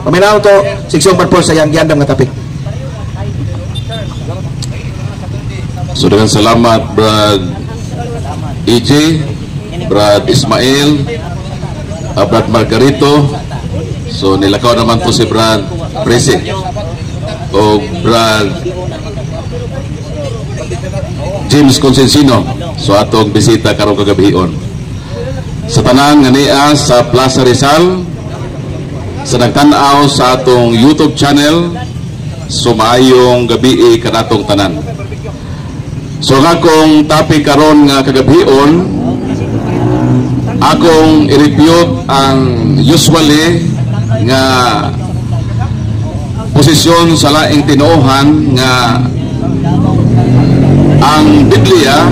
Paminaw to seksyon purpose sa yang giandam nga topic. So dengan salamat Brad EJ, Brad Ismail, Brad Margarito. So nilakaw naman po si Brad Presi o Brad James Consensino. So atong bisita karong kagabion sa tanan nga niya sa Plaza Rizal, sa nagtanaw sa atong YouTube channel. So maayong gabi kanatong tanan. So nga akong topic karon nga kagabion, akong i-review ang usually nga posisyon sa laing tinuohan nga ang Biblia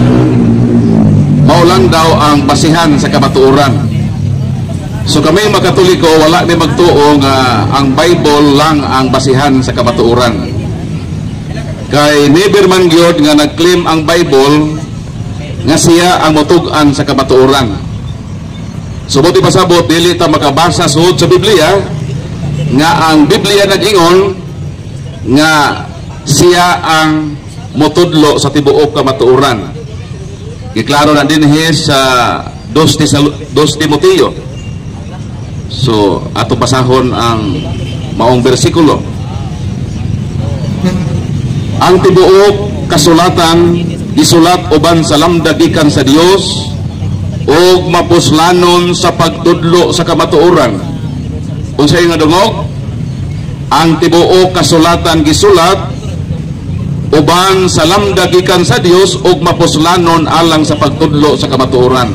mao lang daw ang basihan sa kamatuoran. So kami mga Katoliko wala ni magtuo nga ang Bible lang ang basihan sa kamatuoran. Kay never man gyud nga nag-claim ang Bible nga siya ang motug-an sa kamatuoran. So buti pasabot dili ta makabasa sud sa Biblia nga ang Biblia nag-ingon nga siya ang motudlo sa tibuok kamatuoran. Giklaro na dinhi sa 2 Timoteo. So ato basahon ang maong bersikulo. Ang tibuok kasulatan gisulat uban sa lamda gikan sa Dios ug mapuslanon sa pagtudlo sa kamatuoran. Unsay nga dungog? Ang tibuok kasulatan gisulat uban sa lamda gikan sa Dios ug mapuslanon alang sa pagtudlo sa kamatuoran.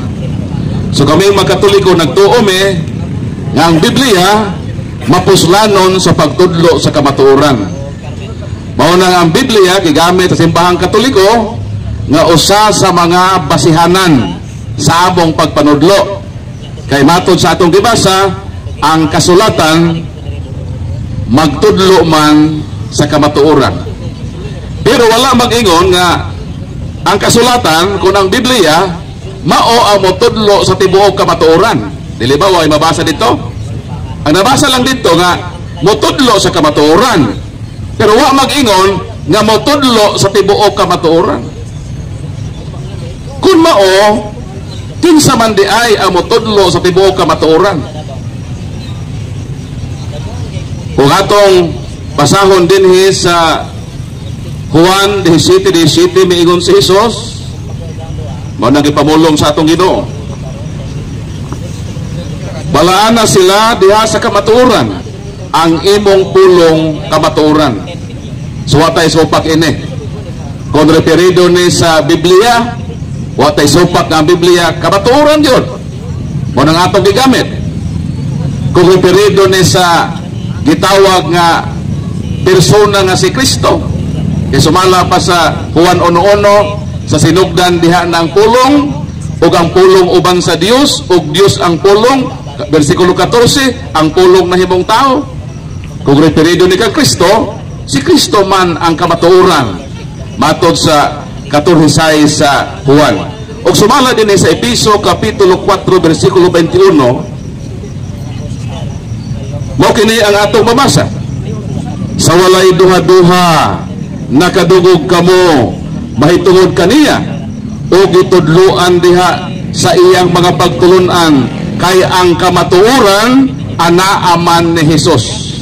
So kami mga Katoliko nagtuo nga ang Biblia mapuslanon sa pagtudlo sa kamatuoran. Mao na ang Biblia gigamit sa simbahang Katoliko nga usa sa mga basihanan sa among pagpanudlo. Kay matod sa atong gibasa, ang kasulatan magtudlo man sa kamatuoran. Pero wala mag-ingon nga ang kasulatan kung ang Biblia mao ang motudlo sa tibuok kamatuoran. Dili ba way mabasa dito? Ang nabasa lang dito nga motudlo sa kamatuoran. Pero wa mag-ingon nga motudlo sa tibuok kamatuoran. Kung mao, kinsa man di ay ang motudlo sa tibuok kamatuoran. Kung atong basahon dinhi sa Juan 17:17 miingon si Jesus, mao nang ipamulong sa atong Ginoo. Balaan na sila diha sa kamatuoran, ang imong pulong kamatuoran. So watay supak ini. Kung referido ni sa Biblia, watay supak ang Biblia kamatuoran yun. Mo nang atong gigamit. Kung referido ni sa gitawag nga persona nga si Kristo, kay sumala pa sa Juan 1:1 sa sinugdan diha ng pulong ug ang pulong uban sa Dios ug Dios ang pulong. Versikulo 14, ang pulong na himong tao. Kung referido ni kang Kristo, si Kristo man ang kamatuoran. Matod sa 14 sa Juan. O sumala din sa Episo Kapitulo 4 versikulo 21, mao kini ang atong mabasa. Sa walay duha-duha nakadugog kamo mahitungod kaniya o gitudluan diha sa iyang mga pagtulunan kay ang kamatuoran anaaman ni Jesus.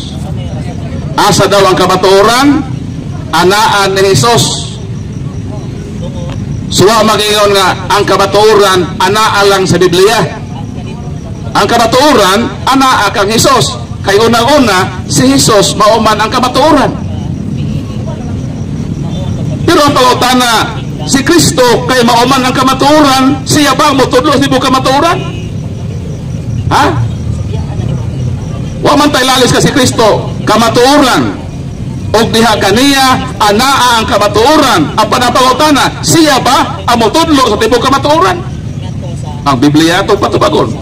Asa daw ang kamatuoran? Anaan ni Jesus. Suwa mag-ingon nga ang kamatuoran anaa lang sa Biblia. Ang kamatuoran anaa kang Jesus. Kay unang-una si Jesus mauman ang kamatuoran. Pero ang pangutana, si Kristo kay mauman ang kamatuoran, siya ba motudlo sa tibuok kamatuoran? Ha? Wa man tay lalis ka si Kristo kamatuoran og diha kaniya anaa ang kamatuoran. Ang panapangutana, siya ba ang motudlo sa tibuok kamatuoran? Ang Biblia itong patubagon.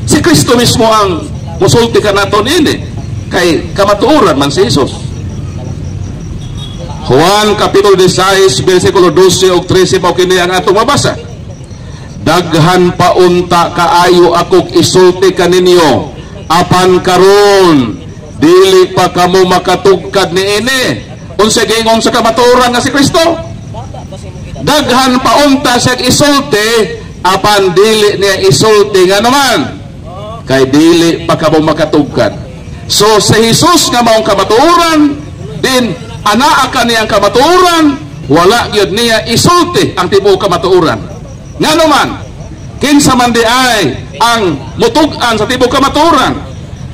Si Kristo mismo ang musulti ka naton ini kay kamatuoran man si Jesus. Juan Kapitulo 16 versikulo 12 ug 13 mao kini ang atong mabasa. Daghan paunta kaayo akong isulti kaninyo apan karon pa kamo makatugkad ni ini. Unsa gingon sa kamatuoran nga si Kristo? Daghan paunta siya isulti, apan dili niya isulti nga naman. Kay dili pa kamo makatugkad. So sa Jesus nga maong kamatuoran, din anaa ka niyang kamatuoran, wala gyud niya isulti ang tibuok kamatuoran. Nga naman, kinsa man di ay ang mutug-an sa tibuok kamatuoran.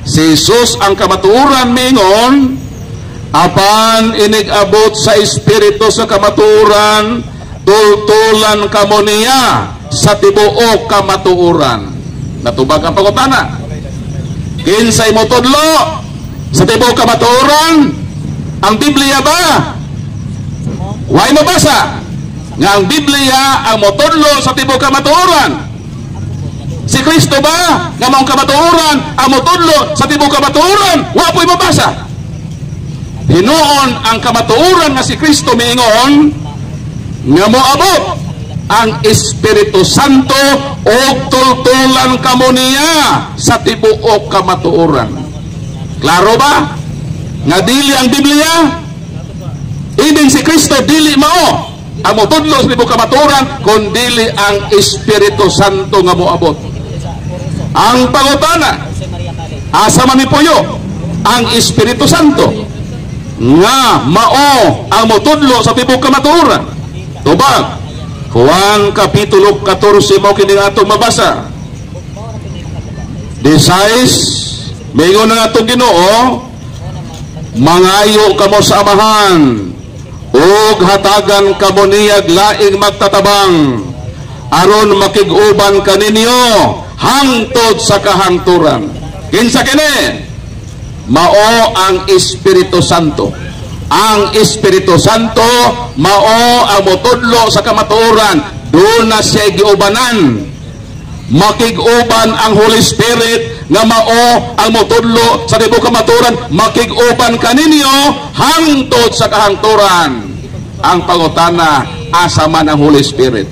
Si Jesus ang kamatuoran mingon, apan inig-abot sa espiritu sa kamatuoran, tultulan kamo niya sa tibuok kamatuoran. Natubag ang pangutana. Kinsay mo tudlo sa tibuok kamatuoran? Ang Biblia ba? Way mabasa nga ang Biblia ang motudlo sa tibuok kamatuoran. Si Kristo ba nga maong kamatuoran ang motudlo sa tibuok kamatuoran? Wa po'y mabasa. Hinuon ang kamatuoran nga si Kristo miingon nga moabot ang Espiritu Santo o tultulan kamo niya sa tibuok kamatuoran. Klaro ba? Nga dili ang Biblia, ibig si Kristo dili mao ang motudlo sa tibuok kamatuoran, kun dili ang Espiritu Santo nga moabot. Ang pangutana, asa man mipuyo ang Espiritu Santo nga mao ang motudlo sa tibuok kamatuoran? Tubag Juan kapitulo 14 mo kini atong mabasa. 16 mingon na atong Ginoo, mangayo kamo sa amahan ug hatagan kamo niyag laing magtatabang aron makig-uban kaninyo hangtod sa kahangturan. Kinsa kini? Mao ang Espiritu Santo. Ang Espiritu Santo mao ang motudlo sa kamatuoran. Doon na siya giubanan. Makig-uban ang Holy Spirit nga mao ang motudlo sa tibuok kamatuoran, makig-uban kaninyo hangtod sa kahangturan. Ang pangutana, asa man ang Holy Spirit?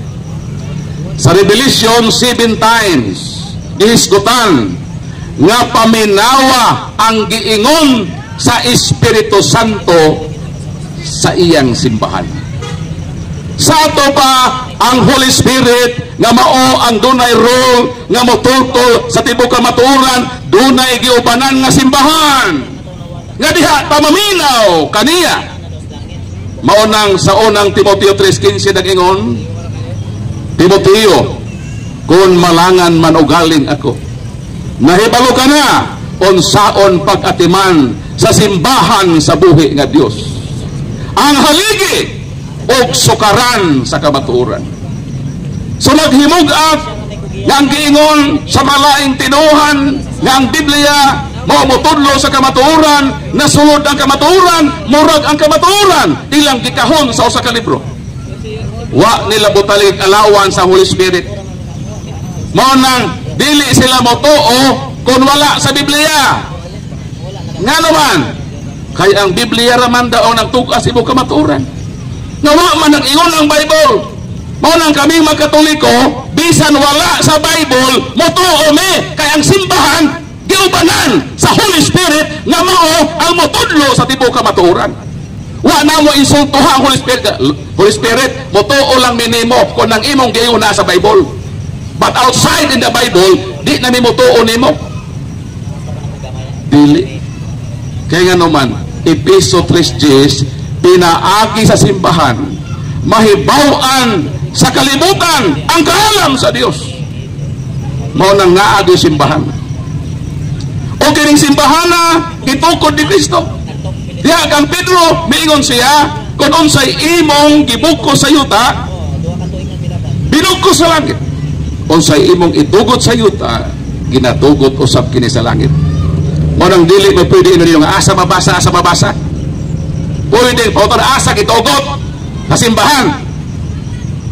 Sa Revelation 7 times gihisgutan nga paminawa ang giingon sa Espiritu Santo sa iyang simbahan. Sa ato pa ang Holy Spirit nga mao ang dunay role nga motultol sa tibuok kamatuoran, dunay giubanan nga simbahan nga diha pamaminaw kaniya. Mao nang sa unang Timoteo 3:15 nag-ingon, Timoteo, kung malangan man ugaling ako, nahibalo ka na unsaon pag-atiman sa simbahan sa buhi nga Dios, ang haligi og sukaran sa kamatuoran. So naghimug-at nga ang giingon sa malaing tinuhan nga ang Biblia mao motudlo sa kamatuoran, nasulod ang kamatuoran, murag ang kamatuoran ilang gikahon sa usa ka libro. Wa nila butalig alawan sa Holy Spirit. Mao nang dili sila motuo kung wala sa Biblia. Nga naman, kay ang Biblia raman daw nagtugas ibo kamatuoran. Nawa man ang ingon ang Bible. Mao nang kami magkatoliko, bisan wala sa Bible, motuo me kay ang simbahan giubanan sa Holy Spirit nga mao ang motudlo sa tibuok kamatuoran. Wa na mo insultuha ang Holy Spirit. Holy Spirit, motuo lang minimo kung ang imong giuna sa Bible. But outside in the Bible, di na mi motuo nimo. Dili. Kaya nga naman, Episo 3:10, pinaagi sa simbahan, mahibaw-an sa kalibutan ang kaalam sa Dios. Mao nang naagi simbahan. O kining simbahan na gitukod ni Kristo. Diha kang Pedro, miingon siya, kung unsay imong gibuko sa yuta, binuko sa langit. Unsay imong itugot sa yuta, ginatugot usab kini sa langit. Mao nang dili mo pwede inyo nga asa mabasa. Pwede pauton asa gitugot sa simbahan.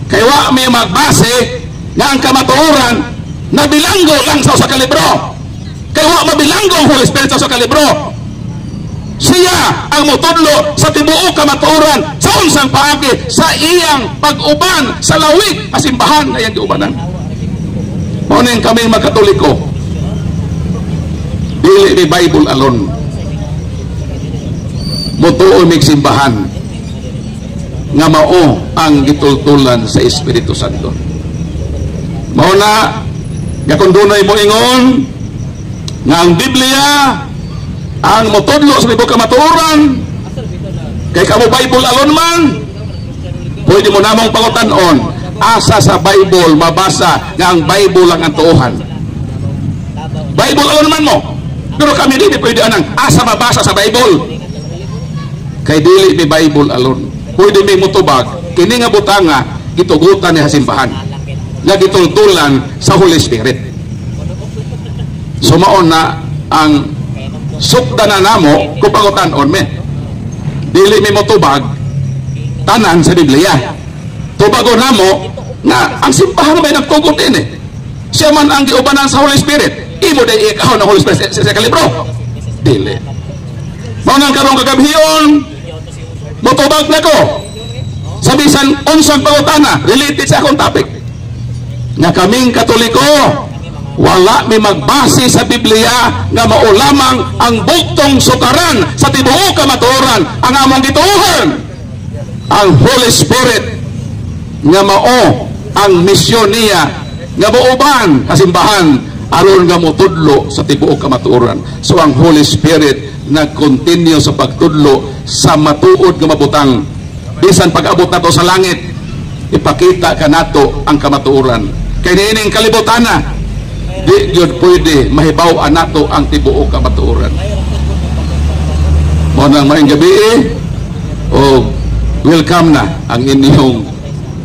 Kay wa may magbase nga ang kamatuoran na bilanggo lang sa usa ka libro. Kay wa mabilanggo ang Holy Spirit sa usa ka libro. Siya ang motudlo sa tibuok kamatuoran sa unsang paagi sa iyang pag-uban sa lawig a simbahan nga iyang giubanan. Mao ning kami magkatoliko, dili ni Bible alone. mutuo mig simbahan nga mao ang gitultulan sa Espiritu Santo. Mao na yakon dunay mo ingon nga ang Biblia ang motudlo sa libro kamatuoran kay kamo Bible alone man, pwede mo namang pangutan-on asa sa Bible mabasa nga ang Bible lang ang tuohan. Bible alone man mo, pero kami dili pwede anang asa mabasa sa Bible kay dili ni Bible alone. Pwede may mutubag kini nga butanga gitugutan ni simbahan nga gitultulan sa Holy Spirit. So mao na ang sukdanan namo kung pangutan-on me, dili may mutubag tanan sa Biblia. Tubago namo nga ang simbahan may nagtugot din siya man ang giubanan sa Holy Spirit. Imo day ikaw ng Holy Spirit sa kalibro dili. Mao nang karong kagabion mutubag na ko sa bisan unsang pangutana related sa akong topic nga kaming Katoliko wala may magbase sa Biblia nga mao lamang ang buktong sukaran sa tibuok kamatuoran ang among gituohan ang Holy Spirit nga mao ang misyon niya nga mauban kasimbahan aron nga motudlo sa tibuok kamatuoran. So ang Holy Spirit nag-continue sa pagtudlo sa matuod nga mabutang bisan pag-abot nato sa langit ipakita ka nato ang kamatuoran kay niining kalibutan na di gyud pwede mahibaw nato ang tibuok kamatuoran. Mo nang maayong gabi o welcome na ang inyong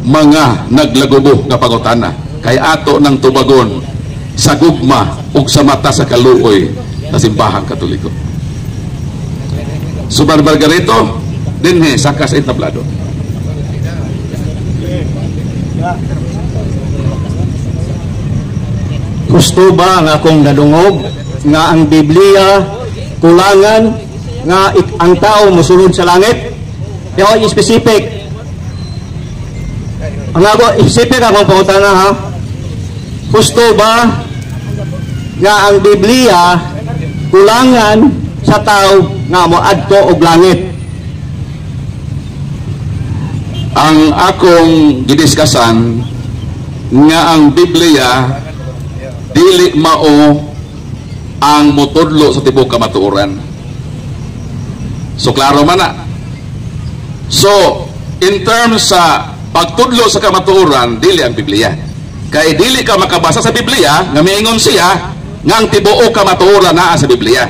mga naglagubo nga pangutana kay ato ng tubagon sa gugma ug sa mata sa kaluoy na simbahang Katoliko. Subar Margarito dinhe saka sa entablado. Gusto ba nga akong nadungog nga ang Biblia kulangan nga ang tao mosulod sa langit? Pero specific. Ang ako specific akong pangutana ha. Gusto ba nga ang Biblia kulangan sa tao nga moadto og langit? Ang akong gidiskasan nga ang Biblia dili mao ang motudlo sa tibuok kamatuoran. So klaro man na. So in terms sa pagtudlo sa kamatuoran dili ang Biblia. Kay dili ka makabasa sa Biblia nga miingon siya nga ang tibuok kamatuoran naa sa Biblia.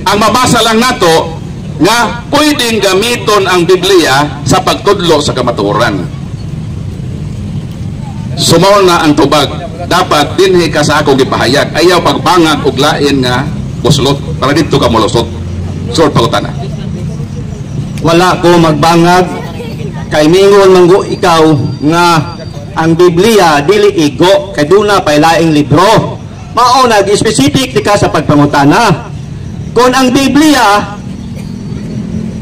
Ang mabasa lang nato nga pwedeng gamiton ang Biblia sa pagtudlo sa kamatuoran. Sumaw na ang tubag dapat dinhi ka sa akong gipahayag ayaw pagbangag og lain nga buslot para dito ka molusot. Sure pangutana. Wala ko magbangag kay mingon manggo ikaw nga ang Biblia dili igo kay duna pay laing libro. Mao nag-specific di ka sa pagpangutana. Kung ang Biblia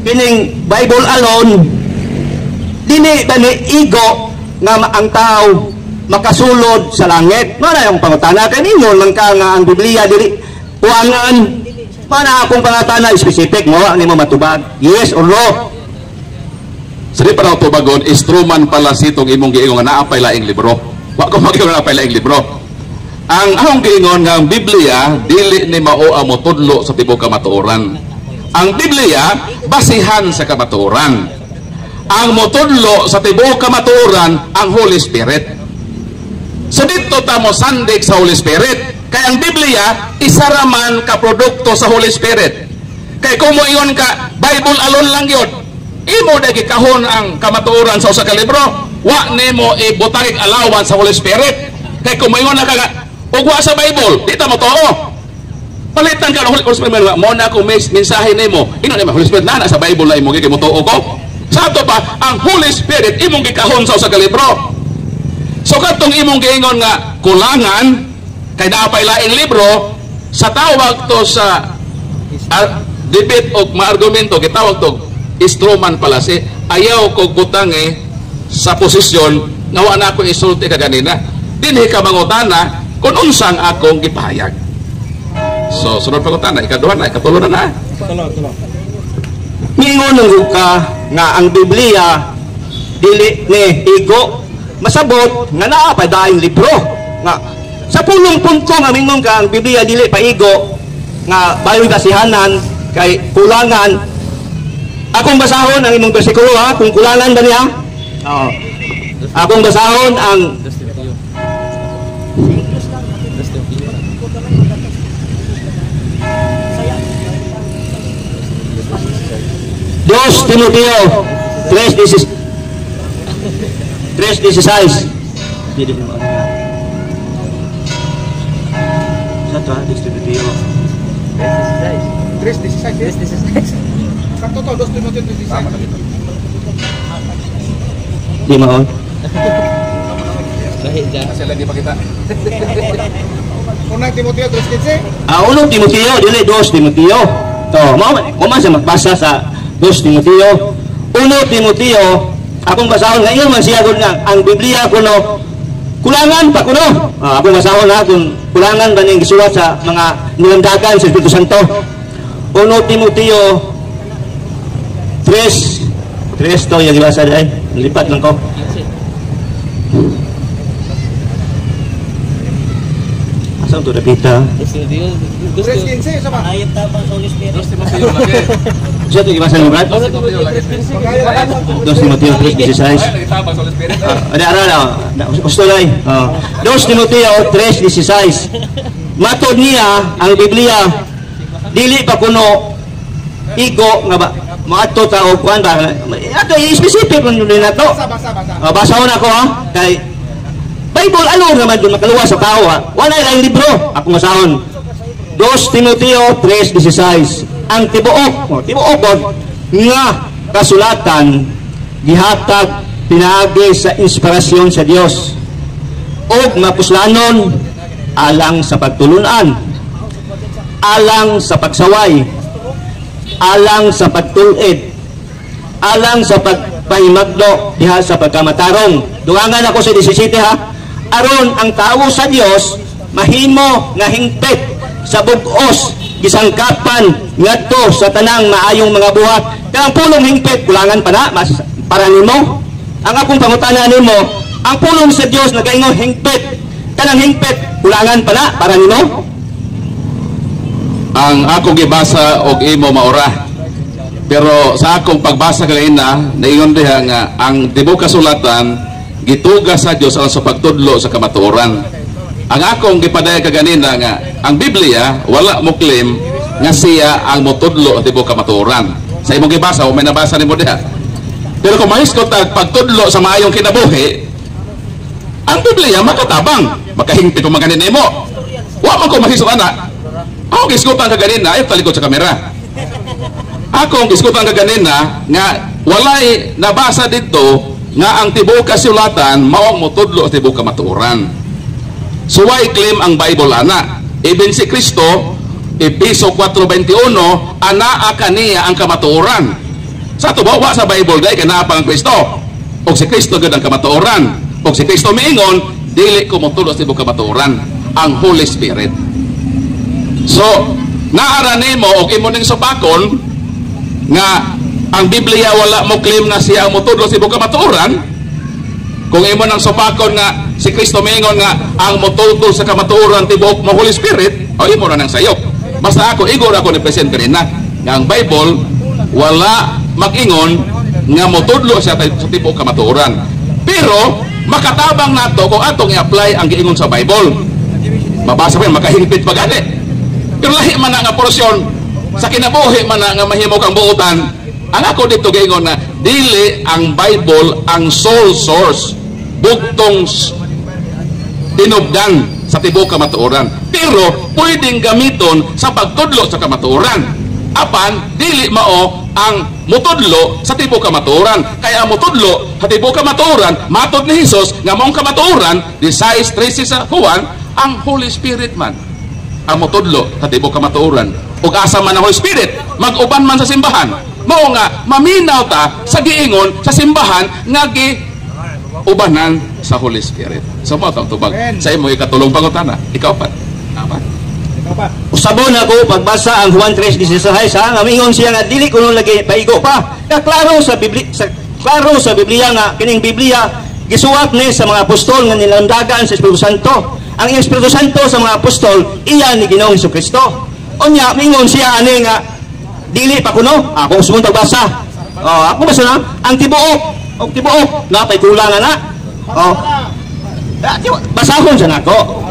kining Bible alone dili bani igo nga ang tao makasulod sa langit. Mana yung pangutana kay ningon man ka nga ang Biblia dili kuangan. Mana akong pangutana specific mo ni mo matubag yes or no? Sari para tubagon instrument pala sitong imong giingon nga naapay laing libro. Wa ko magiingon naapay laing libro. Ang akong giingon nga ang Biblia dili ni mao ang motudlo sa tibuok kamatuoran. Ang Biblia basihan sa kamatuoran. Ang motudlo sa tibuok kamatuoran ang Holy Spirit. So dito tamo sandig sa Holy Spirit. Kay ang Biblia isa ra man ka produkto sa Holy Spirit. Kay kung moingon ka Bible alone lang yun, imo dagi kahon ang kamatuoran sa usa ka libro, wa nimo ibutang allowance sa Holy Spirit. Kay kung moingon na ka ug wa sa Bible, di ta mo tuo. Palitan ka ng Holy Spirit mo na kung may mensahe nimo, ino ni Holy Spirit na sa Bible na imo gi mo tuo ko. Sa ato pa ang Holy Spirit imong gikahon sa usa ka libro. So katong imong giingon nga kulangan kay naapay laing libro sa tawag to sa debate o maargumento gitawag to instrument pala si ayaw ko butang sa posisyon nga wa na ako isulti ka ganina dinhi ka mangutana kung unsang akong gipahayag. So sunod pangutana ikaduha na ikatulo na. Mingon ka nga ang Biblia dili ni igo masabot nga naa pa daing libro nga sa pulong punto nga mingon ka ang Biblia dili pa igo nga bayoy kasihanan kay kulangan. Akong basahon ang imong bersikulo ha, kung kulangan ba niya? Oo. Akong basahon ang Dos Timoteo 3:16. Satu Dos Timoteo 3:16. Sakto to, 2 Timoteo 3:16. Di maon. Kasi lagi pa kita. Unang Timoteo 3:15. Unang Timoteo dili 2 Timoteo. To, mo man sa magbasa sa 2 Timoteo. 1 Timoteo, akong basahon ngayon man siya nga ang Biblia kuno kulangan pa kuno. Akong basahon na kung kulangan ba ning gisulat sa mga nilandagan sa Espiritu Santo. 1 Timoteo 3 to yung ibasa ay lipat lang ko. Asam to repita. 3:15 sama. Ayat tabang sa Holy Spirit. 2 Timoteo lagi. Siya to ibasa ng brad. 2 Timoteo lagi. 2 Timoteo 3:16. Tabang sa Holy Spirit. Ada ara na. Gusto lay. 2 Timoteo 3:16. Matod niya ang Biblia dili pa kuno igo nga ba maato ta og kuan ba ato specific man yun nato. Basa. Basahon ako ha kay Bible ano naman dun makaluwas sa tao ha. Wala lang libro. Ako masahon. 2 Timoteo 3:16. Ang tibuok nga kasulatan gihatag pinaagi sa inspirasyon sa Dios og mapuslanon alang sa pagtulunan, alang sa pagsaway, alang sa pagtulid, alang sa pagpahimagdo diha sa pagkamatarong. Dugangan ako sa 17 ha. Aron ang tao sa Dios mahimo nga hingpit sa bug-os gisangkapan ngadto sa tanang maayong mga buhat. Kang pulong hingpit kulangan pa na para nimo. Ang akong pangutana nimo, ang pulong sa Dios nagaingon hingpit. Kanang hingpit kulangan pa na para nimo. Ang akong gibasa og imo maura. Pero sa akong pagbasa kanina, naingon diha nga ang tibuok kasulatan gitugas sa Dios alang sa pagtudlo sa kamatuoran. Ang akong gipadaya kaganina nga ang Biblia wala mo claim nga siya ang motudlo ang tibuok kamatuoran. Sa imong gibasa o may nabasa nimo diha. Pero kung mahiskot ang pagtudlo sa maayong kinabuhi, ang Biblia makatabang, makahingpit kung maganin nimo. Wa man ko mahiskot ana. Ako giskutan kaganina ay talikod sa kamera. Ako giskutan kaganina nga walay nabasa dito nga ang tibuok kasulatan mao ang motudlo sa tibuok kamatuoran. So why claim ang Bible ana? Even si Kristo, Epeso 4:21, anaa kaniya ang kamatuoran. Sa tubawa sa Bible day kana pa ang Kristo. Og si Kristo gud ang kamatuoran. Og si Kristo miingon, dili ko motudlo sa tibuok kamatuoran, ang Holy Spirit. So, naara nimo og imo ning subakon nga ang Biblia wala mo claim nga siya ang motudlo sa tibuok kamatuoran. Kung imo nang subakon nga si Kristo mingon nga ang motudlo sa kamatuoran tibuok mo Holy Spirit, o imo na nang sayop. Basta ako igor ako ni present kanina nga ang Bible wala mag-ingon nga motudlo sa tibuok kamatuoran. Pero makatabang nato kung atong i-apply ang giingon sa Bible. Mabasa pa makahingpit pa gani. Pero lahi man nga porsyon sa kinabuhi man nga mahimo kang buutan. Ang ako dito giingon na dili ang Bible ang sole source bugtong tinubdan sa tibuok kamatuoran. Pero pwedeng gamiton sa pagtudlo sa kamatuoran. Apan dili mao ang mutudlo sa tibuok kamatuoran. Kaya ang mutudlo sa tibuok kamatuoran matod ni Hesus nga maong kamatuoran di 6:13 sa Juan ang Holy Spirit man ang mutudlo sa tibuok kamatuoran. Ug asa man ang Holy Spirit mag-uban man sa simbahan, mao nga maminaw ta sa giingon sa simbahan nga ubanan sa Holy Spirit. So mo tubag sa imo ikatulong pangutana. Ikaw pa. Tama. Usabon ako pagbasa ang Juan 3:16 ha, nga mingon siya nga dili kuno lagi paigo pa. Klaro sa Biblia nga kining Biblia gisuwat ni sa mga apostol nga nilandagan sa Espiritu Santo. Ang Espiritu Santo sa mga apostol iya ni Ginoong Hesukristo. Unya mingon siya ani nga dili pa kuno ako sumun tagbasa. Ako basa na ang tibuok na pay kulangan na. Basahon sa nako.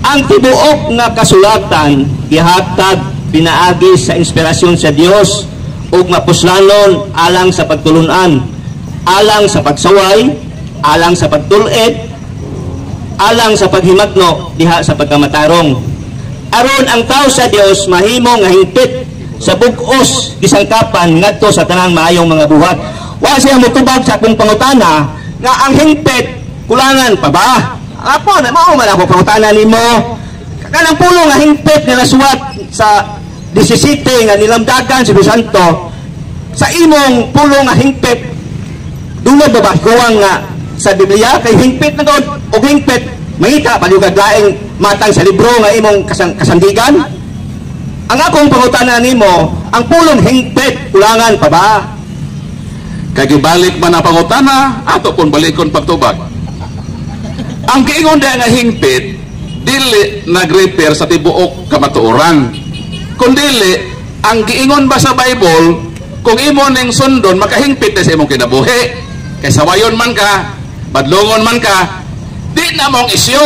Ang tibuok nga kasulatan gihatag pinaagi sa inspirasyon sa Dios ug mapuslanon alang sa pagtulunan, alang sa pagsaway, alang sa pagtul-ed, alang sa paghimatno diha sa pagkamatarong. Aron ang tao sa Dios mahimo nga hingpit sa bug-os gisangkapan ngadto sa tanang maayong mga buhat. Wa siya motubag sa akong pangutana nga ang hingpit kulangan pa ba? Apo na mao man ako pangutana nimo. Kanang pulo nga hingpit nga nasuwat sa 17 nga nilamdagan sa Santo. Sa imong pulo nga hingpit dungog ba kuwang nga sa Biblia kay hingpit na doon og hingpit mangita palugad laing matang sa libro nga imong kasandigan. Ang akong pangutana nimo, ang pulong hingpit kulangan pa ba? Kay gibalik man ang pangutana ato pon balikon pagtubag. Ang giingon nga hingpit dili nag-refer sa tibuok kamatuoran. Kundili ang giingon ba sa Bible kung imo ning sundon makahingpit sa imong kinabuhi. Kay sawayon man ka, badlongon man ka, di na mong isyo.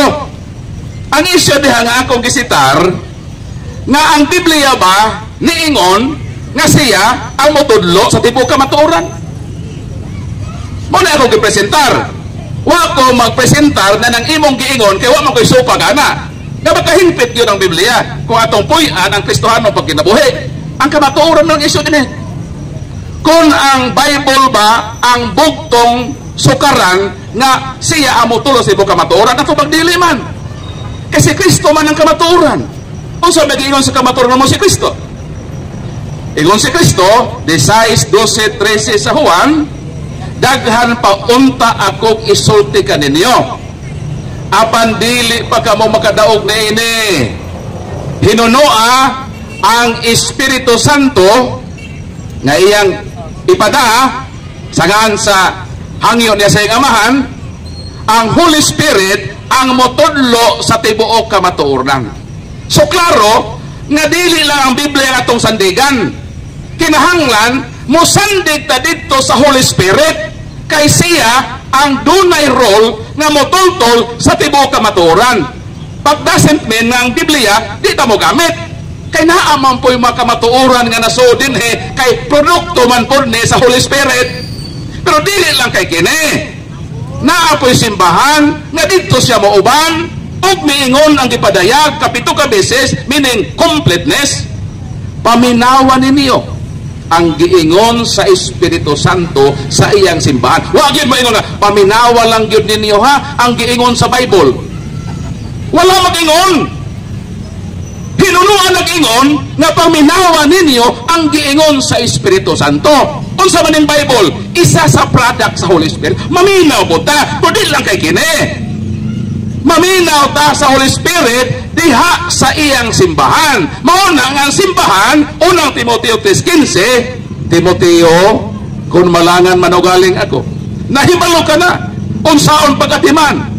Ang isyo diha nga akong gisitar nga ang Biblia ba niingon nga siya ang motudlo sa tibuok kamatuoran. Mo na ako gipresentar. Wa ko magpresentar na ng imong giingon kay wa man koy supa gana. Nga makahingpit yun ang Biblia. Kung atong puy-an ang Kristohano pag kinabuhi, ang kamatuoran ng isyo din eh. Kung ang Bible ba ang bugtong sukaran nga siya amo tulo sa ibo kamatuoran ato pagdili man. Kasi Kristo man ang kamatuoran. Unsa mag-ingon sa kamatuoran mo si Kristo? Ingon si Kristo, 16, 12, 13 sa Juan, daghan pa unta akong isulti kaninyo. Apan dili pa kamo makadaog na ini. Hinunoa ang Espiritu Santo nga iyang ipada sangan sa hangyo niya sa iyang amahan, ang Holy Spirit ang motudlo sa tibuok kamatuoran. So klaro nga dili lang ang Biblia atong sandigan. Kinahanglan mo sandig ta didto sa Holy Spirit kay siya ang dunay role nga motultol sa tibuok kamatuoran. Pag doesn't mean nga ang Biblia di ta mo gamit. Kay naaman po yung mga kamatuoran nga nasudin kay produkto man po ni sa Holy Spirit. Pero dili lang kay kini. Naa po yung simbahan nga dito siya mauban ug miingon ang gipadayag kapito ka beses, meaning completeness. Paminawan ninyo ang giingon sa Espiritu Santo sa iyang simbahan. Wa gyud maingon nga paminawa lang gyud ninyo ha ang giingon sa Bible. Wala mag-ingon. Hinunuan nag-ingon nga paminawa ninyo ang giingon sa Espiritu Santo. Unsa man ning Bible? Isa sa product sa Holy Spirit. Maminaw po ta, pero di lang kay kini. Maminaw ta sa Holy Spirit diha sa iyang simbahan. Mauna nga ang simbahan, unang Timoteo 3:15, Timoteo, kung malangan manugaling ako, nahibalo ka na kung saon pagkatiman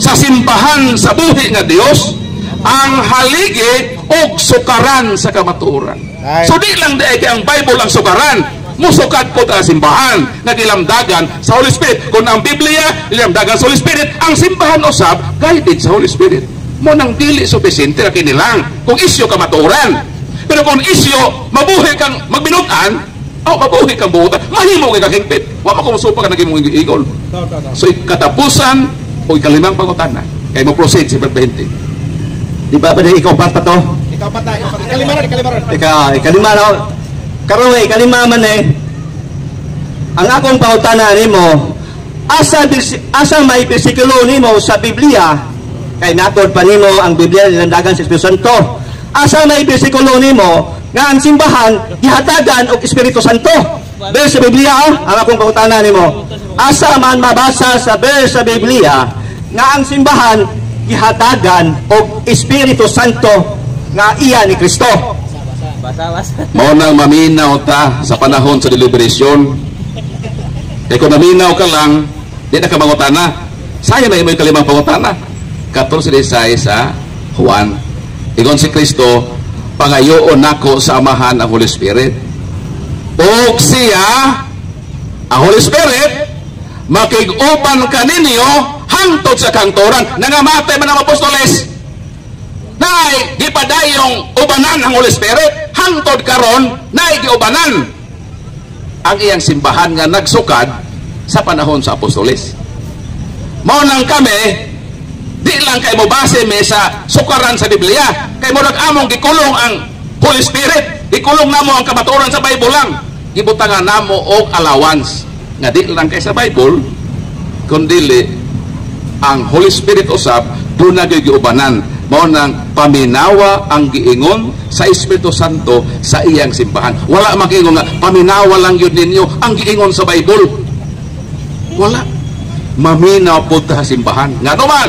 sa simbahan sa buhi nga Dios ang haligi og sukaran sa kamatuoran. So di lang di ang Bible ang sukaran, musukat po ta simbahan nagilamdagan sa Holy Spirit. Kung ang Biblia ilamdagan sa Holy Spirit, ang simbahan usab guided sa Holy Spirit. Mo nang dili supisente ra kini lang kung isyo kamatuoran. Pero kung isyo mabuhi kang magbinutan, mabuhi kang buutan, mahimo kay kahingpit. Wa man ko musupa ka naging mong igol. So katapusan o ikalimang pangutana kay mo proceed si Brad 20. Di ba ba ikaw parta to? Ikaw pa tayo. Ikalimaran. Ikalima na. Karon ikalima man ang akong pangutana nimo, asa may bersikulo nimo sa Biblia kay natod pa nimo ang Biblia nilandagan sa Espiritu Santo. Asa may bersikulo nimo nga ang simbahan gihatagan og Espiritu Santo? Verse sa Biblia ang akong pangutana nimo. Asa man mabasa sa verse sa Biblia nga ang simbahan gihatagan og Espiritu Santo nga iya ni Kristo. Mao nang maminaw ta sa panahon sa deliberasyon. Kaya kung naminaw ka lang, di na ka mangutana. Sayang na imo yung kalimang pangutana. 14:16 sa Juan. Ingon si Kristo, pangayoon nako sa Amahan ang Holy Spirit. O siya, ang Holy Spirit, makig-uban kaninyo hangtod sa kangturan. Nangamatay man ang apostoles. Nay, gipadayong ubanan ang Holy Spirit. Hangtod karon, nay giubanan ang iyang simbahan nga nagsukad sa panahon sa apostoles. Mao nang kami, di lang kay mo base me sa sukaran sa Biblia. Kay mo among gikulong ang Holy Spirit. Gikulong namo ang kamatuoran sa Bible lang. Gibutangan namo og allowance. Nga di lang kay sa Bible, kundi ang Holy Spirit usab doon na giubanan. Mao nang paminawa ang giingon sa Espiritu Santo sa iyang simbahan. Wala magingon nga paminawa lang yun ninyo ang giingon sa Bible. Wala. Maminaw po sa simbahan. Nga naman,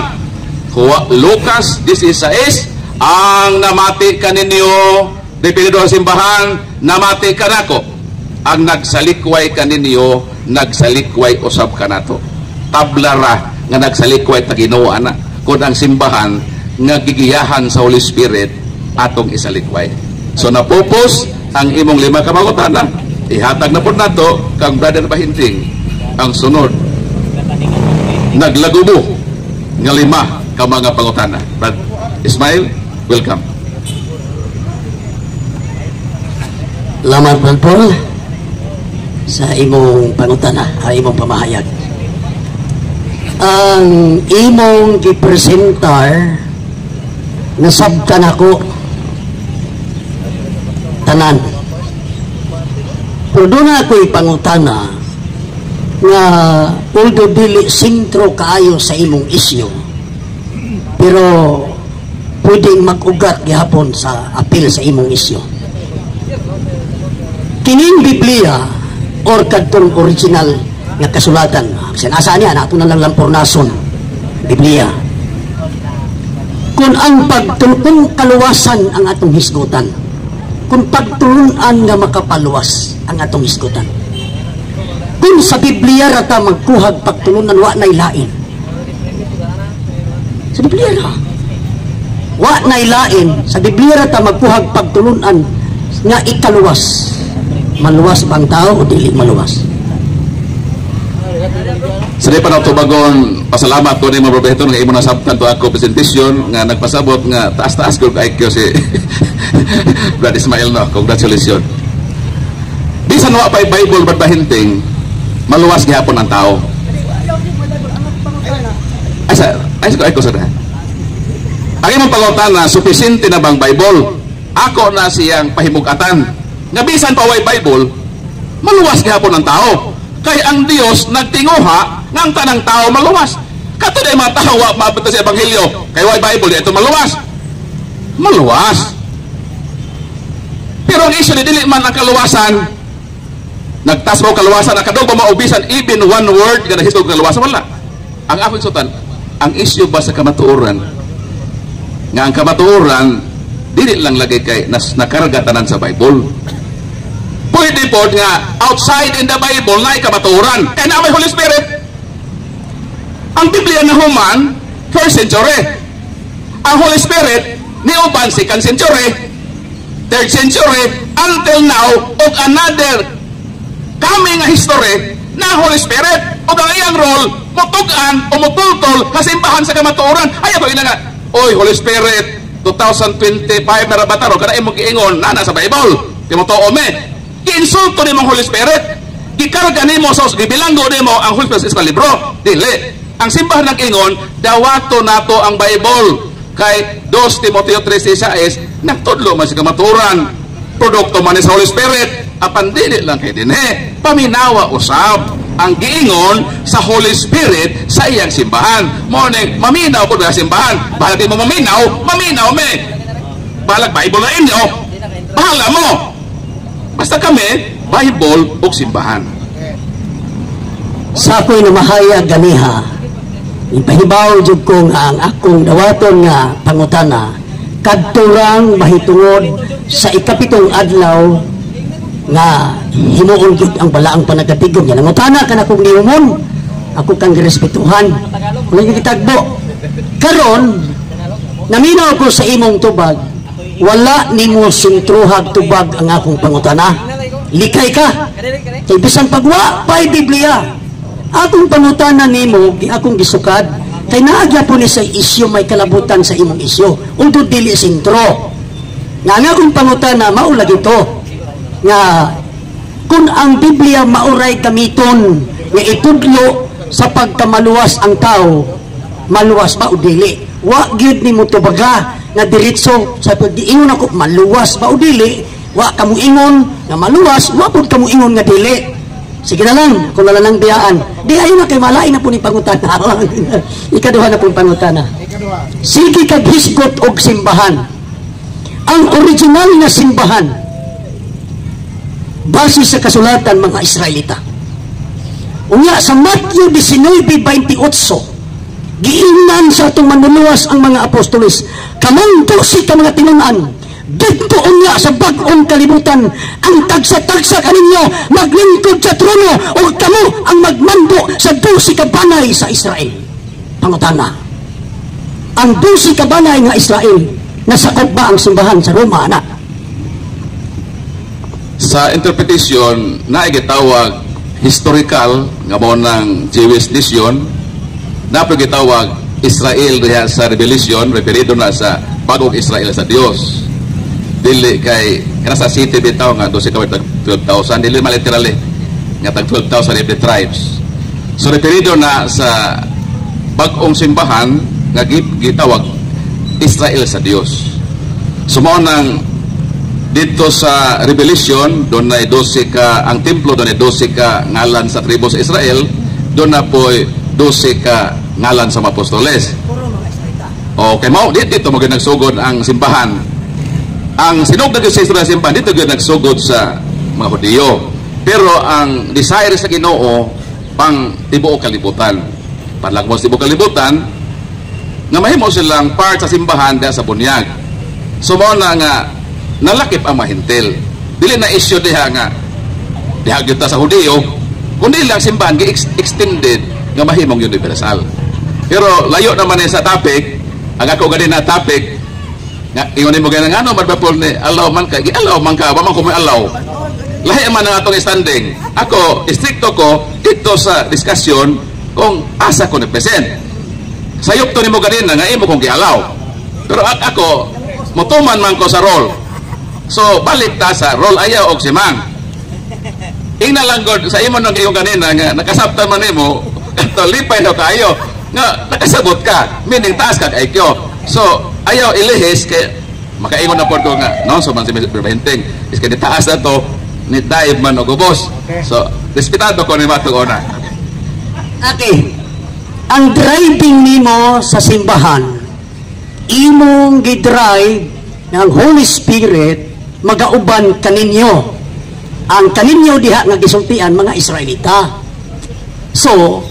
Lucas 16, ang namati ka ninyo, depende sa simbahan, namati ka nako. Ang nagsalikway ka ninyo, nagsalikway usab ka nato. Tablara nga nagsalikway ta Ginoo ana. Kung ang simbahan nga gigiyahan sa Holy Spirit atong isalikway. So napupos ang imong 5 ka mangutana. Ihatag na po nato kang Brother Bahinting ang sunod. Naglagubo nga 5 ka mga pangutana. Brad Ismail, welcome. Salamat Brad Paul sa imong pangutana, imong pamahayag. Ang imong gipresentar nasabtan ako tanan. Pero doon ako'y pangutana nga although dili sentro kaayo sa imong isyu, pero pwedeng mag-ugat gihapon sa apil sa imong isyu. Kining Biblia or kadtong original nga kasulatan, sinasa niya nato na lang lampurnason Biblia. Kung ang pagtulong kaluwasan ang atong hisgutan, kung pagtulunan nga makapaluwas ang atong hisgutan, kung sa Biblia rata magkuhag pagtulunan wa nay lain, sa Biblia ra wa nay lain, sa Biblia rata magkuhag pagtulunan nga ikaluwas. Maluwas bang tao o dili maluwas? Sa di pa na tubagon, pasalamat ko ni mga probeto nga imo nasabtan to ako presentasyon nga nagpasabot nga taas-taas ko kay si Brad Ismail, no? Congratulations. Bisan wa pa'y Bible Brad Bahinting, maluwas gihapon ang tao. Ay ko sa na. Ang imong pangutana, sufficiente na bang Bible? Ako na siyang pahimugatan. Nga bisan pa way Bible, maluwas gihapon ang tao. Kay ang Dios nagtinguha nga ang tanang tao maluwas. Kato na mga tao maabot sa Ebanghelyo. Kay way Bible ito maluwas. Maluwas. Pero ang isyu ni dili man ang kaluwasan. Nagtas mo kaluwasan ang kadong maubisan even one word nga nahistog kaluwasan wala. Ang akong sutan, ang isyu ba sa kamatuoran? Nga ang kamatuoran dili lang lagay kay nakarga tanan sa Bible. Pwede po nga outside in the Bible na ikamaturan. Kaya na may Holy Spirit. Ang Biblia na human, 1st century. Ang Holy Spirit, niuban 2nd century, 3rd century, until now, og another coming history na Holy Spirit. O ang iyang role, mutugan o mutultol kasimbahan sa kamaturan. Ay, ako ina nga, oy, Holy Spirit, 2025 na rabataro, kada imong giingon, nana sa Bible. Timotoo me. Insulto ni mong Holy Spirit, gikarga ni mo, gibilanggo ni mo ang Holy Spirit sa libro. Dili. Ang simbahan ng ingon, dawato nato ang Bible. Kay 2 Timoteo 3:6, nagtudlo man sa kamaturan. Produkto man sa Holy Spirit. Apan dili lang kay dinhe. Paminawa usab ang giingon sa Holy Spirit sa iyang simbahan. Morning, maminaw po na simbahan. Bahala di mo maminaw me. Balag Bible na inyo. Bahala mo. Basta kami, Bible o simbahan. Sa ako'y namahayag ganiha, ipahibaw jud ko nga ang akong dawaton nga pangutana kadturang mahitungod sa ikapitong adlaw nga himuon gid ang balaang panagkatigom niya. Nangutana ka na kung niumon, ako kang girespetuhan. Kung gitagbo. Karon, naminaw ko sa imong tubag, wala nimo sintruhag tubag ang akong pangutana. Likay ka. Kay bisan pagwa pa'y Biblia. Akong pangutana nimo, akong gisukad, kay naagya po ni sa isyu may kalabutan sa imong isyu. Untod dili sintro. Nga akong pangutana, maulag ito. Nga kung ang Biblia mauray gamiton nga itudlo sa pagkamaluwas ang tao, maluwas ba o dili? Wa gyud nimo tubaga nga diretso sa pagdiingon ako maluwas ba o dili? Wa kamo ingon nga maluwas, wa pud kamo ingon nga dili. Sige na lang, kung lang biyaan. Di ayo na kay malay na po ni pangutana. Ikaduha na po pangutana. Sige kag hisgot og simbahan. Ang original na simbahan base sa kasulatan mga Israelita. Unya sa Matthew 19:28, giingnan sa atong manluluwas ang mga apostoles, kamong si ka mga tinunaan, dito unya sa bag-ong kalibutan, ang tagsa-tagsa kaninyo maglingkod sa trono o kamo ang magmando sa 12 ka banay sa Israel. Pangutana, ang 12 ka banay nga Israel, nasakop ba ang simbahan sa Roma, anak? Sa interpretation na gitawag historical nga mao ng Jewish nation, na gitawag Israel diha sa Revelation, referido na sa bagong Israel sa Dios. Dili kay sa city bitaw nga 12,000, dili man literally nga tag 12,000 every tribes. So referido na sa bagong simbahan nga gitawag Israel sa Dios. So mao nang dito sa Revelation, doon na 12 ka, ang templo doon ay 12 ka ngalan sa tribo sa Israel, doon na po 12 ka ngalan sa mga apostoles. Okay, mau dito maging nagsugod ang simbahan. Ang sinugod sa istorya ng simbahan, dito maging nagsugod sa mga Hudiyo. Pero ang desire sa Ginoo, pang tibuok kalibutan. Panlagmos tibuok kalibutan, nga mahimo silang part sa simbahan dahil sa bunyag. So, mo na nga, nalakip ang mahintil. Dili na issue diha nga diha gyud ta sa Hudiyo, kundi lang simbahan gi-extended nga mahimong universal. Pero layo naman sa topic, ang ako gani na topic nga ingon mo ganang ano madbapol ni allow man ka, gi-allow man ka, wa man ko may allow. Lahi man ang atong standing. Ako stricto ko dito sa diskusyon kung asa ko ni-present. Sayop to nimo ganina nga imo kong gi-allow. Pero ako motuman man ko sa role. So balik ta sa role ayaw og simang. Ingna lang god sa imo nang iyong kanina nga nakasabtan man nimo to lipay na kayo nga nakasabot ka, meaning taas ka IQ. So ayaw ilihis kay makaingon na pod ko nga no so man si Mr. Benting is kay taas na to ni dive man og ubos. So respetado ko ni matong una. Okay. Ang driving nimo sa simbahan, imong gidrive ng Holy Spirit magauban kaninyo. Ang kaninyo diha nga gisultian mga Israelita. So,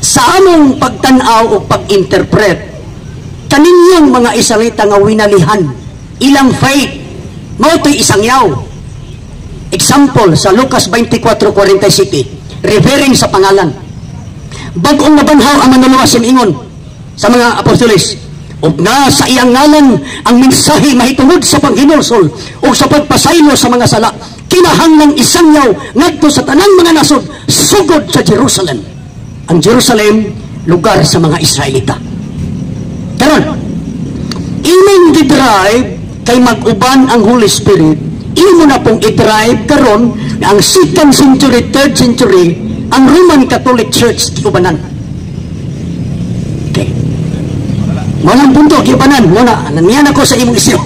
sa among pagtanaw o pag-interpret, kaninyong mga Israelita nga winalihan, ilang faith, mao to'y isang yaw. Example, sa Lucas 24:47, referring sa pangalan. Bag-ong nabanhaw ang manluluwas ingon sa mga apostoles, ug na sa iyang ngalan ang mensahe mahitungod sa panghinulsol o sa pagpasaylo sa mga sala, kinahanglang isangyaw ngadto sa tanang mga nasod sugod sa Jerusalem. Ang Jerusalem, lugar sa mga Israelita. Karon, imong gidrive kay mag-uban ang Holy Spirit, imo na pong i-drive karon ang 2nd century, 3rd century, ang Roman Catholic Church giubanan. Okay. Walang punto, giubanan. Muna, nandiyan ako sa imong isyo.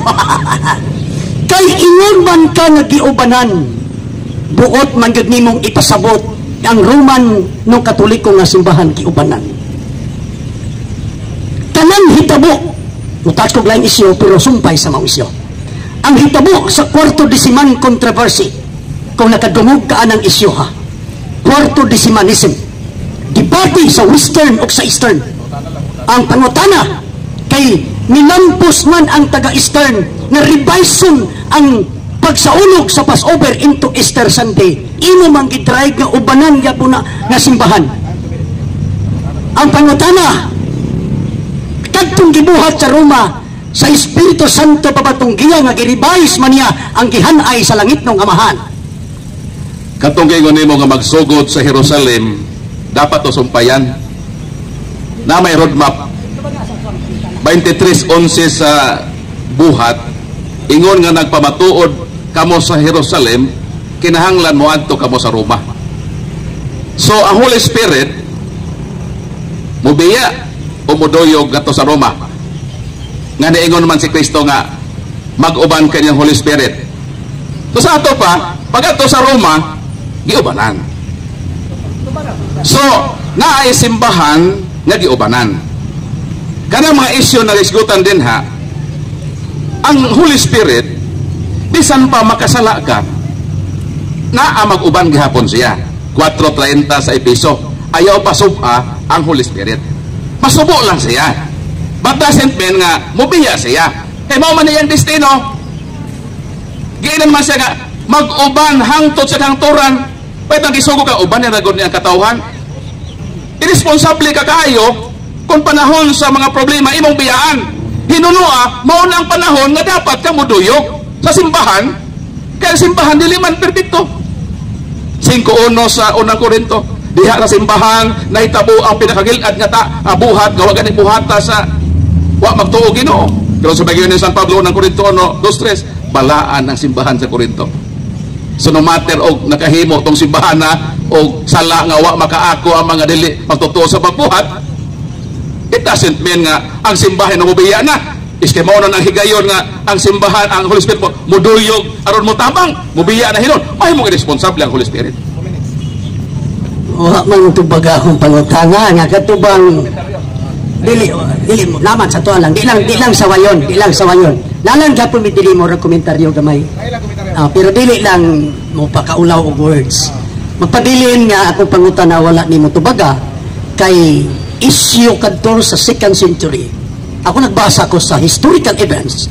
Kay ingon man ka nga giubanan, buot man gud nimong ipasabot ang Roman no Katoliko nga simbahan giubanan. Tanang hitabo, mutas ko laing isyo, pero sumpay sa mga isyo. Ang hitabo sa kwarto desiman controversy, kung nakadungog ka ng isyo ha, kwarto desimanism, debate sa Western o sa Eastern, Ang pangutana kay minampos man ang taga-Eastern na revision ang pagsaulog sa Passover into Easter Sunday. Imo man gidrive nga ubanan gyapon na nga simbahan. Ang pangutana kadtong gibuhat sa Roma sa Espiritu Santo pabatunggiya nga gi-revise man niya ang gihanay sa langit ng Amahan. Katong gingon nimo nga magsugod sa Jerusalem, dapat to sumpayan na may roadmap 23:11 sa buhat, ingon nga nagpamatuod kamo sa Jerusalem, kinahanglan mo adto kamo sa Roma. So ang Holy Spirit mubiya o muduyog ato sa Roma. Nga niingon man si Kristo nga mag-uban kanyang Holy Spirit. So sa ato pa, pag ato sa Roma, giubanan. So naay simbahan nga giubanan. Kanang mga isyu na risgutan din ha, ang Holy Spirit, bisan pa makasala ka, naa mag-uban gihapon siya. 4:30 sa Episo, ayaw pa suba ang Holy Spirit. Masubo lang siya. But doesn't mean nga, mubiya siya. Kaya mo man niyang destino. Giinan man siya nga, mag-uban hangtod sa hangturan. Pwede ang gisugo ka, uban niya nagod niya ang katawhan. Irresponsable ka kayo, kung panahon sa mga problema imong biyaan, hinunua mao na ang panahon nga dapat ka muduyog sa simbahan, kaya simbahan dili man perpekto. 5:1 sa unang Korinto, diha sa simbahan nahitabo ang pinakagilad nga buhat nga wa gani buhata sa wa magtuo Ginoo. Pero sa bagyo ni San Pablo unang Korinto 2:3, balaan ang simbahan sa Korinto. So no matter og nakahimo tong simbahan na og sala nga wa makaako ang mga dili magtutuo sa pagbuhat, it doesn't mean nga ang simbahan na mubiya na. Iske mo na nang higayon nga ang simbahan, ang Holy Spirit mo muduyog aron mo tabang mubiya na hinon. Ay mo responsable ang Holy Spirit. Wa man tubagahong pangutanga nga katubang dili mo naman sa tuwa lang di lang sawayon, nalang gyapon mi dili mo ra komentaryo gamay. Pero dili lang mo pakaulaw og words. Magpabilin nga akong pangutana wala nimo tubaga kay issue kadto sa 2nd century. Ako nagbasa ko sa historical events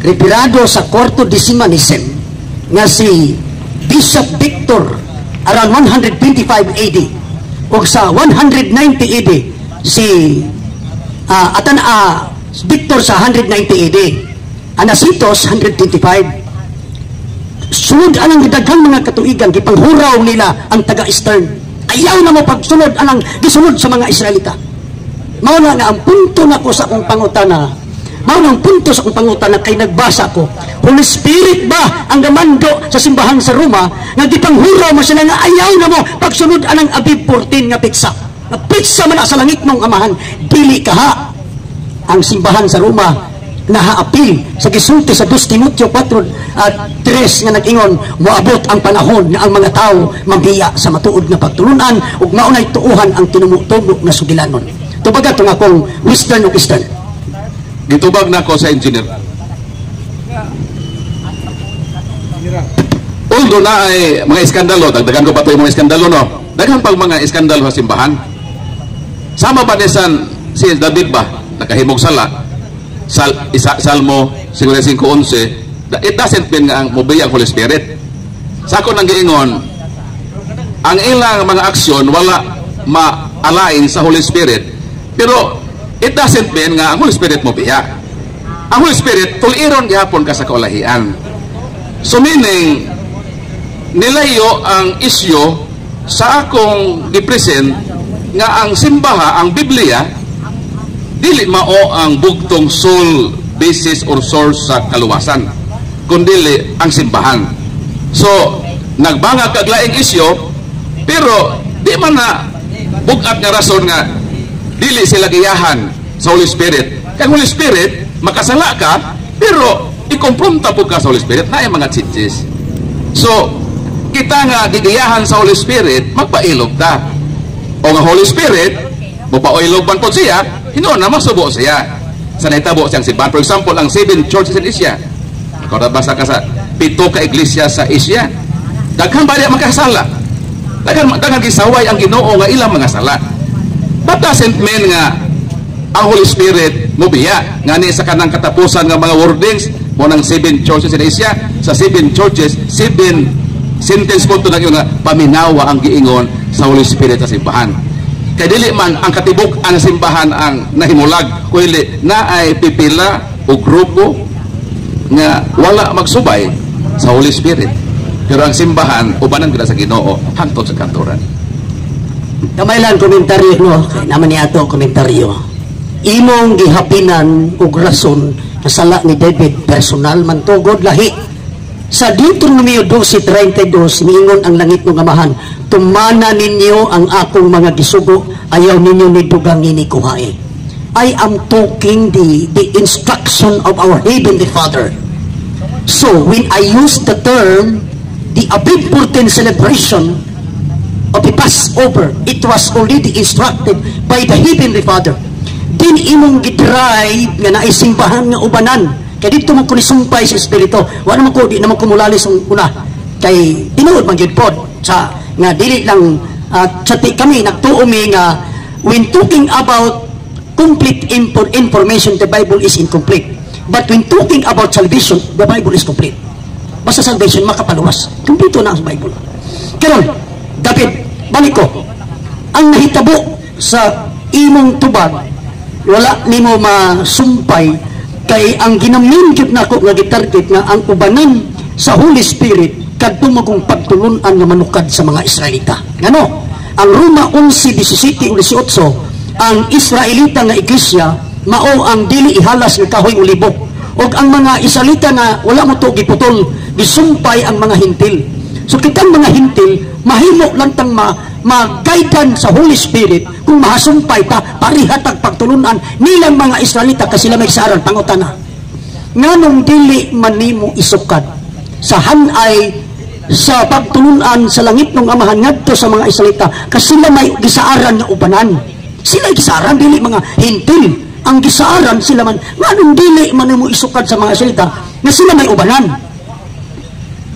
referado sa 4th decimanism nga si Bishop Victor around 125 AD o sa 190 AD si Victor sa 190 AD, Anasitos 125. Sunod anang gidaghang mga katuigan gipanghuraw nila ang taga-Eastern. Ayaw na mo pagsunod anang gisunod sa mga Israelita. Mao na nga ang punto nako sa akong pangutana. Mao na ang punto sa akong pangutana kay nagbasa ko. Holy Spirit ba ang gamando sa simbahan sa Roma nga gipanghuraw mo sila nga ayaw na mo pagsunod anang Abib 14 nga piksa. Nga piksa man sa langit ng Amahan, dili kaha ang simbahan sa Roma nahaapil sa gisulti sa 2 Timoteo 4:3 nga nag-ingon moabot ang panahon nga ang mga tao mabiya sa matuod nga pagtulunan ug maunay tuuhan ang tinumutubo nga sugilanon. Tubaga itong akong Western o Eastern. Gitubag na ako sa engineer. Although na ay mga iskandalo, dagdagan ko pa ito yung mga iskandalo, no? Daghang pag mga iskandalo sa simbahan. Sama ba nisan si David ba? Nakahimog sala. Salmo 55:11. It doesn't mean nga ang mubiya ang Holy Spirit. Sa ako nang giingon, ang ilang mga aksyon wala ma-align sa Holy Spirit. Pero it doesn't mean nga ang Holy Spirit mo biya. Ang Holy Spirit tuliron gihapon ka sa kaulahian. So meaning nilayo ang isyu sa akong gipresent nga ang simbaha, ang Biblia dili mao ang bugtong sole basis or source sa kaluwasan, kundi ang simbahan. So nagbanga kag laing isyu pero di man na bugat nga rason nga dili sila giyahan sa Holy Spirit. Kay Holy Spirit, makasala ka, pero ikumpronta po ka sa Holy Spirit na yung mga chitches. So, kita nga gigiyahan sa Holy Spirit, magpailog ta. O nga Holy Spirit, mapailog man po siya, hinoon na masubo siya. Sa naitabo siyang simbahan. For example, ang 7 churches in Asia. Kung nabasa ka sa 7 ka iglesia sa Asia, daghang bali makasala. Daghang gisaway ang Ginoo nga ilang mga sala. That doesn't mean nga ang Holy Spirit mobiya ngani sa kanang katapusan nga mga wordings mo ng 7 churches in Asia. Sa 7 churches 7 sentence po ito nga paminawa ang giingon sa Holy Spirit sa simbahan. Kay dili man ang katibuk ang simbahan ang nahimulag, kundi na ay pipila o grupo nga wala magsubay sa Holy Spirit. Pero ang simbahan ubanan gid sa Ginoo hangtod sa kantoran. Kamay lang komentaryo no, kay naman ni ato komentaryo. Imong gihapinan og rason na sala ni David personal man tugod lahi. Sa Deuteronomio 12:32 niingon ang langit ng amahan, tumana ninyo ang akong mga gisugo, ayaw ninyo ni dugangi ni kuhae. I am talking the instruction of our Heavenly Father. So when I use the term the Abib 14 celebration of the Passover, it was already instructed by the Heavenly Father. Din imong gidrive nga naisimbahan nga ubanan. Kaya dito mo kunisumpay sa Espiritu. Wala naman ko, di naman kumulalis ang una. Kay tinuod man yun po. Sa, nga dili lang, kami nagtuumi nga, when talking about complete information, the Bible is incomplete. But when talking about salvation, the Bible is complete. Basta salvation, makapaluwas. Kompleto na ang Bible. Karon, David, balik ko. Ang nahitabo sa imong tubag, wala nimo masumpay kay ang ginaminggit nako nga gitarget nga ang ubanan sa Holy Spirit kadto magong pagtulunan nga manukad sa mga Israelita. Ngano? Ang Roma 11:17 o 18, ang Israelita nga iglesia mao ang dili ihalas nga kahoy ulibo. Og ang mga Israelita nga wala mo to giputol, gisumpay ang mga hintil. So kitang mga hintil mahimo lang tang mag-guidean sa Holy Spirit kung mahasumpay ta parihatag pagtulunan nilang mga Israelita kasi sila may saran pangutana. Nganong dili man nimo isukad sa hanay sa pagtulunan sa langit ng amahan ngadto sa mga Israelita kasi sila may gisaaran nga ubanan. Sila gisaaran dili mga hintil. Ang gisaaran sila man nganong dili man nimo isukad sa mga Israelita nga sila may ubanan.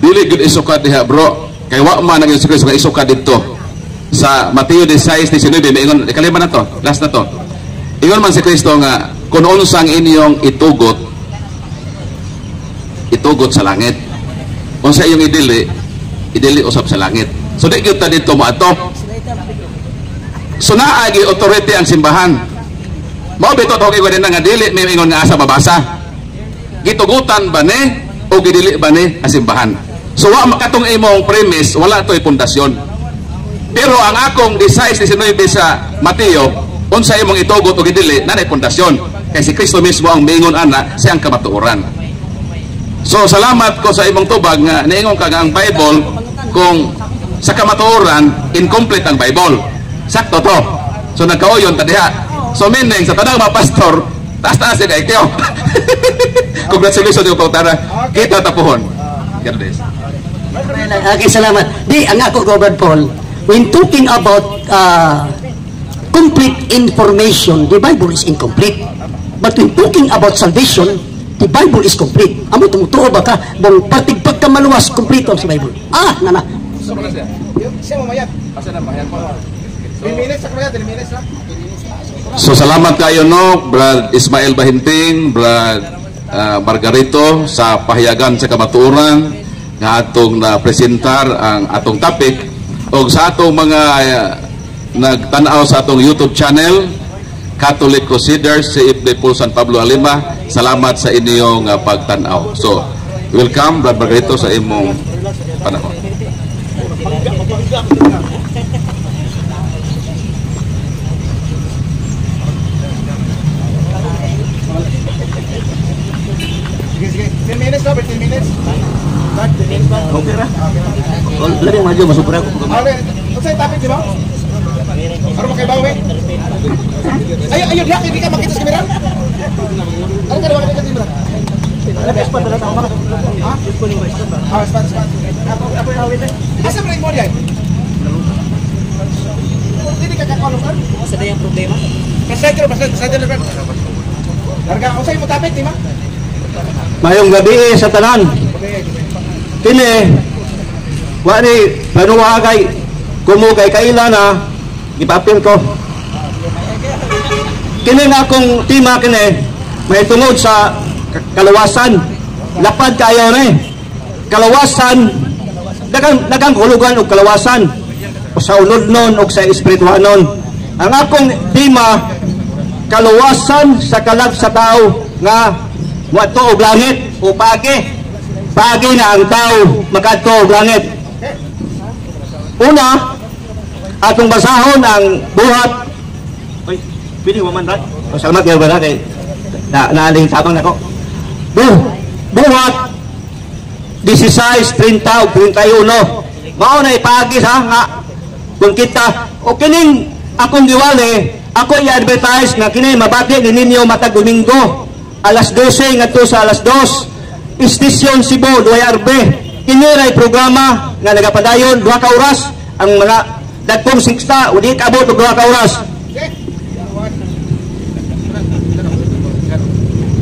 Dili gud isukad diha bro. Kay wa man nang isukad dito. Sa Mateo 16:19 ingon kalima na to, last na to. Ingon man si Kristo nga kung unsang inyong itugot sa langit. Unsa iyong idili usab sa langit. So di gyud ta dito mo ato. So naa gi authority ang simbahan. Mao bito to kay gud nga dili may ingon nga asa mabasa. Gitugutan ba ni o gidili ba ni ang simbahan. So wa makatong imong premise, wala toy pundasyon. Pero ang akong 16:19 sa Mateo, unsa imong itugot o gidili nanay pundasyon. Kay si Kristo mismo ang miingon ana siyang kamatuoran. So salamat ko sa imong tubag nga niingon ka nga ang Bible kung sa kamatuoran incomplete ang Bible. Sakto to. So nagkauyon ta diha. So meaning sa tanang mga pastor, taas-taas kay kayo. Congratulations yung pautara. Kita tapuhon. Ganun. Okay, salamat. Di ang ako Gobert Paul. When talking about complete information, the Bible is incomplete. But when talking about salvation, the Bible is complete. Amo tumutuo ba ka? Bang partig pagkamaluwas, kompleto sa Bible. Nana. Siya mamayat. Asa na mayat po. 3 minutes sa kaya, 3 minutes lang. So salamat kayo no, Brad Ismael Bahinting, Brad Margarito sa pahayagan sa kamatuoran nga atong na presentar ang atong topic. O sa atong mga nagtanaw sa atong YouTube channel, Catholic Crusaders si Ibn Paul San Pablo Alima, salamat sa inyong pagtanaw. So, welcome Brad Margarito sa imong panahon. Sige. 10 minutes na, 15 minutes. Okay ra. Labi maju masuk ra ko. Unsay topic di ba? Aron makibawi. Ayo diha kay di ka makita sa kamera. Ano ka makita sa kamera? Labas pa dala tama. Ha? Spat. Ako awit. Asa man mo diay? Hindi ka kakalo kan? Asa day ang problema? Sa deliver. Larga usay mo topic di ba? Mayong gabi sa tanan. Kini wani panuwagay kumo kay kaila na ipapil ko. kini nga akong tema kini may tungod sa kalawasan. Lapad kayo ni kalawasan, dagang hulugan og kalawasan o sa unodnon o sa espirituhanon. Ang akong tema, kalawasan sa kalag sa tao nga moadto og langit o pagi na ang tao makadto og langit. Una, atong basahon ang buhat. Oy, pili mo man ra. Salamat kayo ba kay naaling sabang nako. Buhat 16, 30 ug 31. Mao na ipagi sa nga kung kita o kining akong giwali, ako i-advertise nga kini mabati ninyo matag Domingo alas 12 ngadto sa alas 2 Istasyon Cebu DWRB. Kini ray programa nga nagapadayon 2 ka oras ang mga dagkong siksta o di kaabot og 2 ka oras.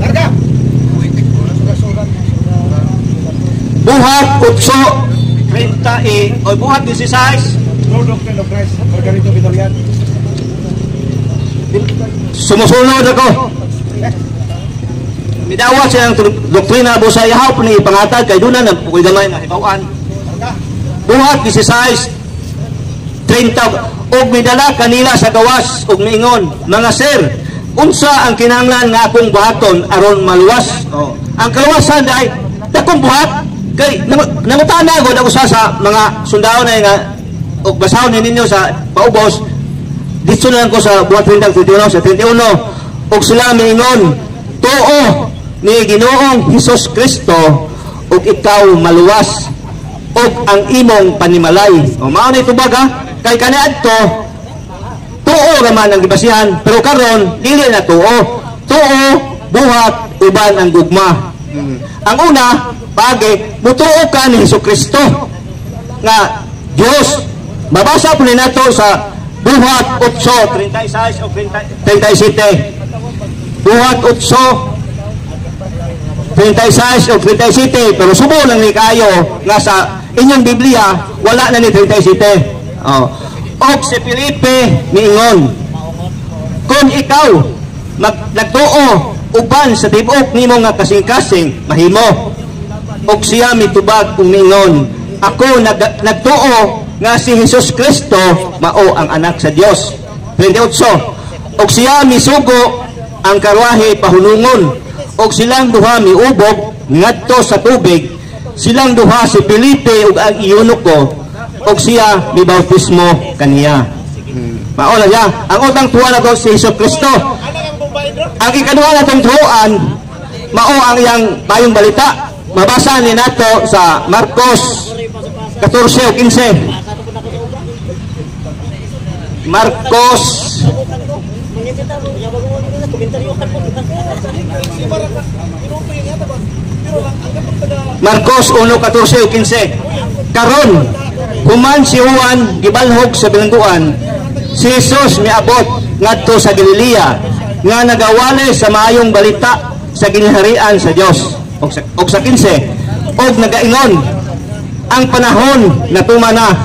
Larga. Buhat 8, 30 o buhat 16. No doctrine of Christ. Margarito Vitorian. Sumusunod ako. Midawat siya ang doktrina busa yahaw ni ipangatag kay duna na pukoy gamay nga hibawan. Buhat 16, 30 og midala kanila sa gawas og miingon, mga sir, unsa ang kinahanglan nga akong buhaton aron maluwas? Ang kaluwasan dai dakong buhat kay nangutana gud ako sa mga sundao na nga og basahon ninyo sa paubos. Dito na lang ko sa buhat 31 sa 31 og sila miingon, tuo ni Ginoong Hesus Kristo ug ikaw maluwas og ang imong panimalay. O mao ni tubag ha, kay kaniadto tuo raman ang gibasihan pero karon dili na tuo. Tuo buhat uban ang gugma. Ang una pagi mutuo ka ni Hesus Kristo nga Dios. Mabasa po nato sa buhat 8, 36 o 37. Buhat 8, 36 o 37, pero subo lang ni kayo nga sa inyong Biblia wala na ni 37. Og si Felipe miingon, kung ikaw nagtuo uban sa tibok nimo nga kasing-kasing mahimo. Og siya mitubag kung miingon, ako nagtuo nga si Hesus Kristo mao ang anak sa Dios. 28. Og siya misugo ang karwahe pahunungon og silang duha miubog ngadto sa tubig. Silang duha si Felipe ug ang iyunuko og siya mibautismo kaniya. Mao na siya. Ang utang tuwa na si Hesus Kristo. Ang ikaduha natong tuoan mao ang iyang mayong balita. Mabasa ni nato sa Marcos 14 o 15. Marcos 1:14 o 15. Karon human si Juan gibalhog sa bilangguan, si Jesus miabot ngadto sa Galilea nga nagawali sa maayong balita sa ginharian sa Dios. Og sa 15 og nagaingon, ang panahon natuman na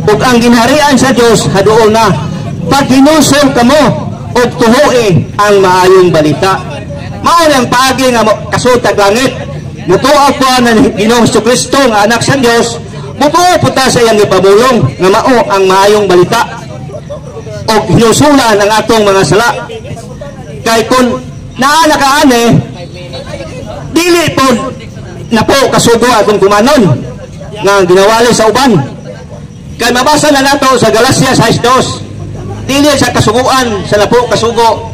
ug ang ginharian sa Dios haduol na. Pag hinusol kamo og tuhoe ang maayong balita. Mao ang pagi nga kasutag langit. Mutuo ko na Ginoong Jesucristo nga anak sa Dios. Mutuo po ta sa iyang ipamulong nga mao ang maayong balita. Og hinusulan ang atong mga sala. Kay kun naa nakaane dili po napo kasugo atong kumanon nga ginawali sa uban. Kay mabasa na nato sa Galacia 6:2. Dili sa kasuguan sa napo kasugo.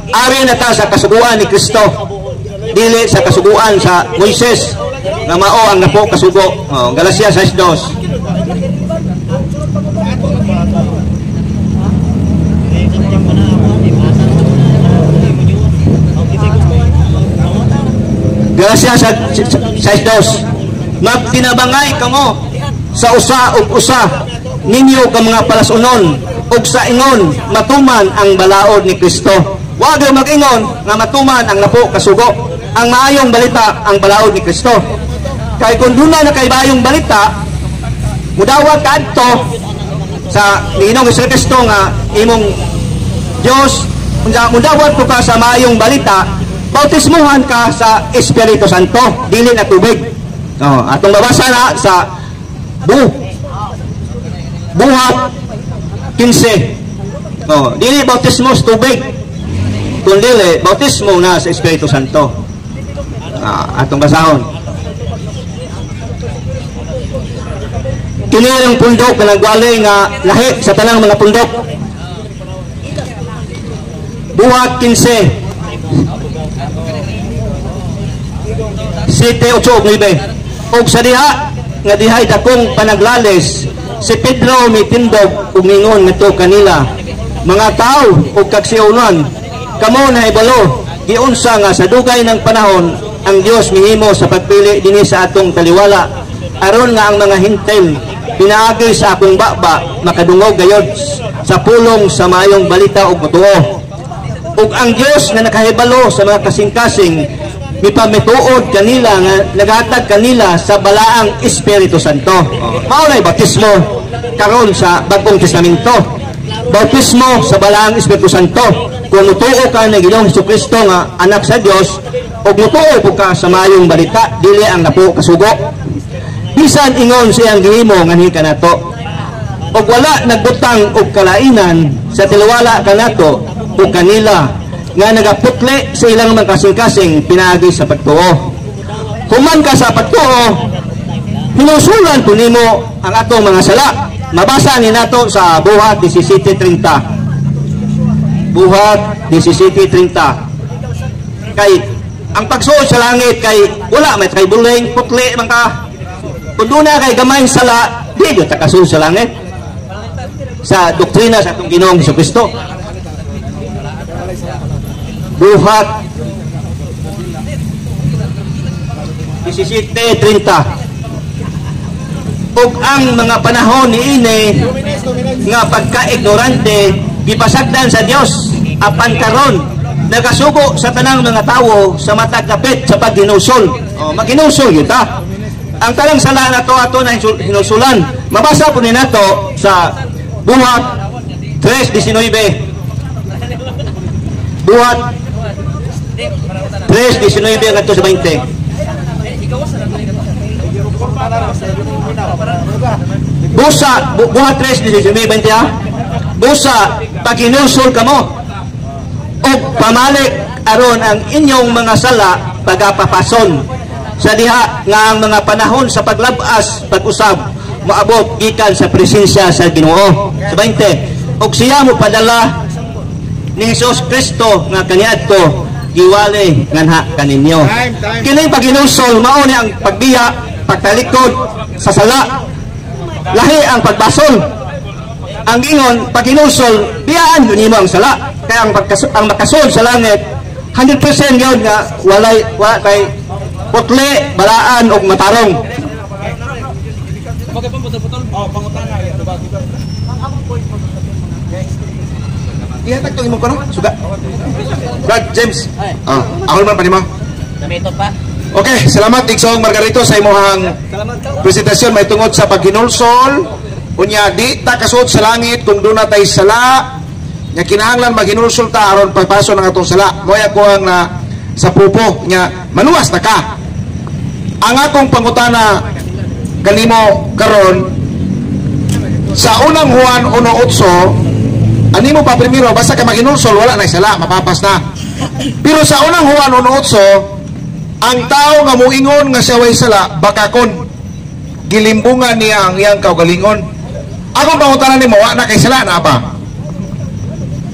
Ari na ta sa kasuguan ni Kristo. Dili sa kasuguan sa Moises nga mao ang napo kasugo. Galacia 6:2. Galacia 6:2. Magtinabangay kamo sa usa ug usa ninyo ka mga palasunon ug sa ingon matuman ang balaod ni Kristo. Wa gyud mag-ingon nga matuman ang napo kasugo. Ang maayong balita ang balaod ni Kristo. Kay kun duna na kay bayong balita, mudawat kadto sa Ginoong Kristo nga imong Dios Kung mudawat ko ka sa maayong balita, bautismuhan ka sa Espiritu Santo, dili na tubig. Atong babasa na sa Buhat 15. Dili bautismo sa tubig, kundi bautismo na sa Espiritu Santo. Atong basahon. Kini ang pundok na nagwali nga lahi sa tanang mga pundok. Buhat 15. 7-8-9. Og sa diha nga dihay dakong panaglales, si Pedro mitindog umingon ngadto kanila, mga tao ug kagsiunan, kamo nahibalo giunsa nga sa dugay ng panahon ang Dios mihimo sa pagpili dinhi sa atong taliwala, aron nga ang mga hintel pinaagi sa akong baba makadungog gayod sa pulong sa maayong balita ug matuo. Ug ang Dios nga nakahibalo sa mga kasing-kasing mipamituod kanila nga naghatag kanila sa balaang Espiritu Santo. Mao nay bautismo karon sa Bagong Testamento. Bautismo sa balaang Espiritu Santo. Kung mutuo ka na Ginoong Jesucristo nga anak sa Dios, ug mutuo po ka sa maayong balita, dili ang napo kasugo. Bisan ingon siyang gihimo nga ni kanato. Ug wala nagbutang og kalainan sa tiliwala kanato ug kanila nga nagaputli sa ilang mga kasing-kasing pinaagi sa pagtuo. Human ka sa pagtuo, hinusulan po nimo ang atong mga sala. Mabasa ni nato sa Buhat 17:30. Buhat 17:30. Kay ang pagsuod sa langit kay wala may kay buling putli man ka. Kung doon na kay gamay sala, di yun takasuod sa langit. Sa doktrina sa atong Ginoong Jesucristo. Buhat 17:30. Ug ang mga panahon niini nga pagka-ignorante gipasagdan sa Dios, apan karon nagasugo sa tanang mga tawo sa matag kapit sa paghinusol. Maghinusol yun ta. Ang tanang sala na ato na hinusulan. Mabasa po ni nato sa Buhat 3:19. Buhat 3:19 ngadto sa 20. Buhat 3:19 ha. Busa paghinusol kamo og pamalik aron ang inyong mga sala pagapapason sa diha nga ang mga panahon sa paglabas pag-usab moabot gikan sa presensya sa Ginoo. Sa 20, og siya mo padala ni Hesus Kristo nga kaniadto giwali nganha kaninyo. Kini paghinusol mao ni ang pagbiya, pagtalikod sa sala. Lahi ang pagbasol. Ang ingon paghinusol biyaan yun nimo ang sala. Kaya ang makasol sa langit 100% yun nga wala kay putli, balaan og matarong. Ihatag to imong kono suga. Brad James. Ako naman pa nimo. Namito pa. Okay, salamat Igsong Margarito sa imong presentasyon may tungod sa paghinulsol. Unya di ta kasuod sa langit kung doon na tay sala nya kinahanglan maghinulsol ta aron pagpaso ng atong sala. Moy ako ang sa pupo nya manuwas ta ka. Ang akong pangutana kanimo karon sa unang Juan 1:8 ani mo pa primero basta ka maghinulsol wala na sala mapapas na. Pero sa unang Juan 1:8 ang tao nga muingon nga siya way sala bakakon gilimbungan niya ang iyang kaugalingon. Akong pangutana nimo wa na kay sala na ba?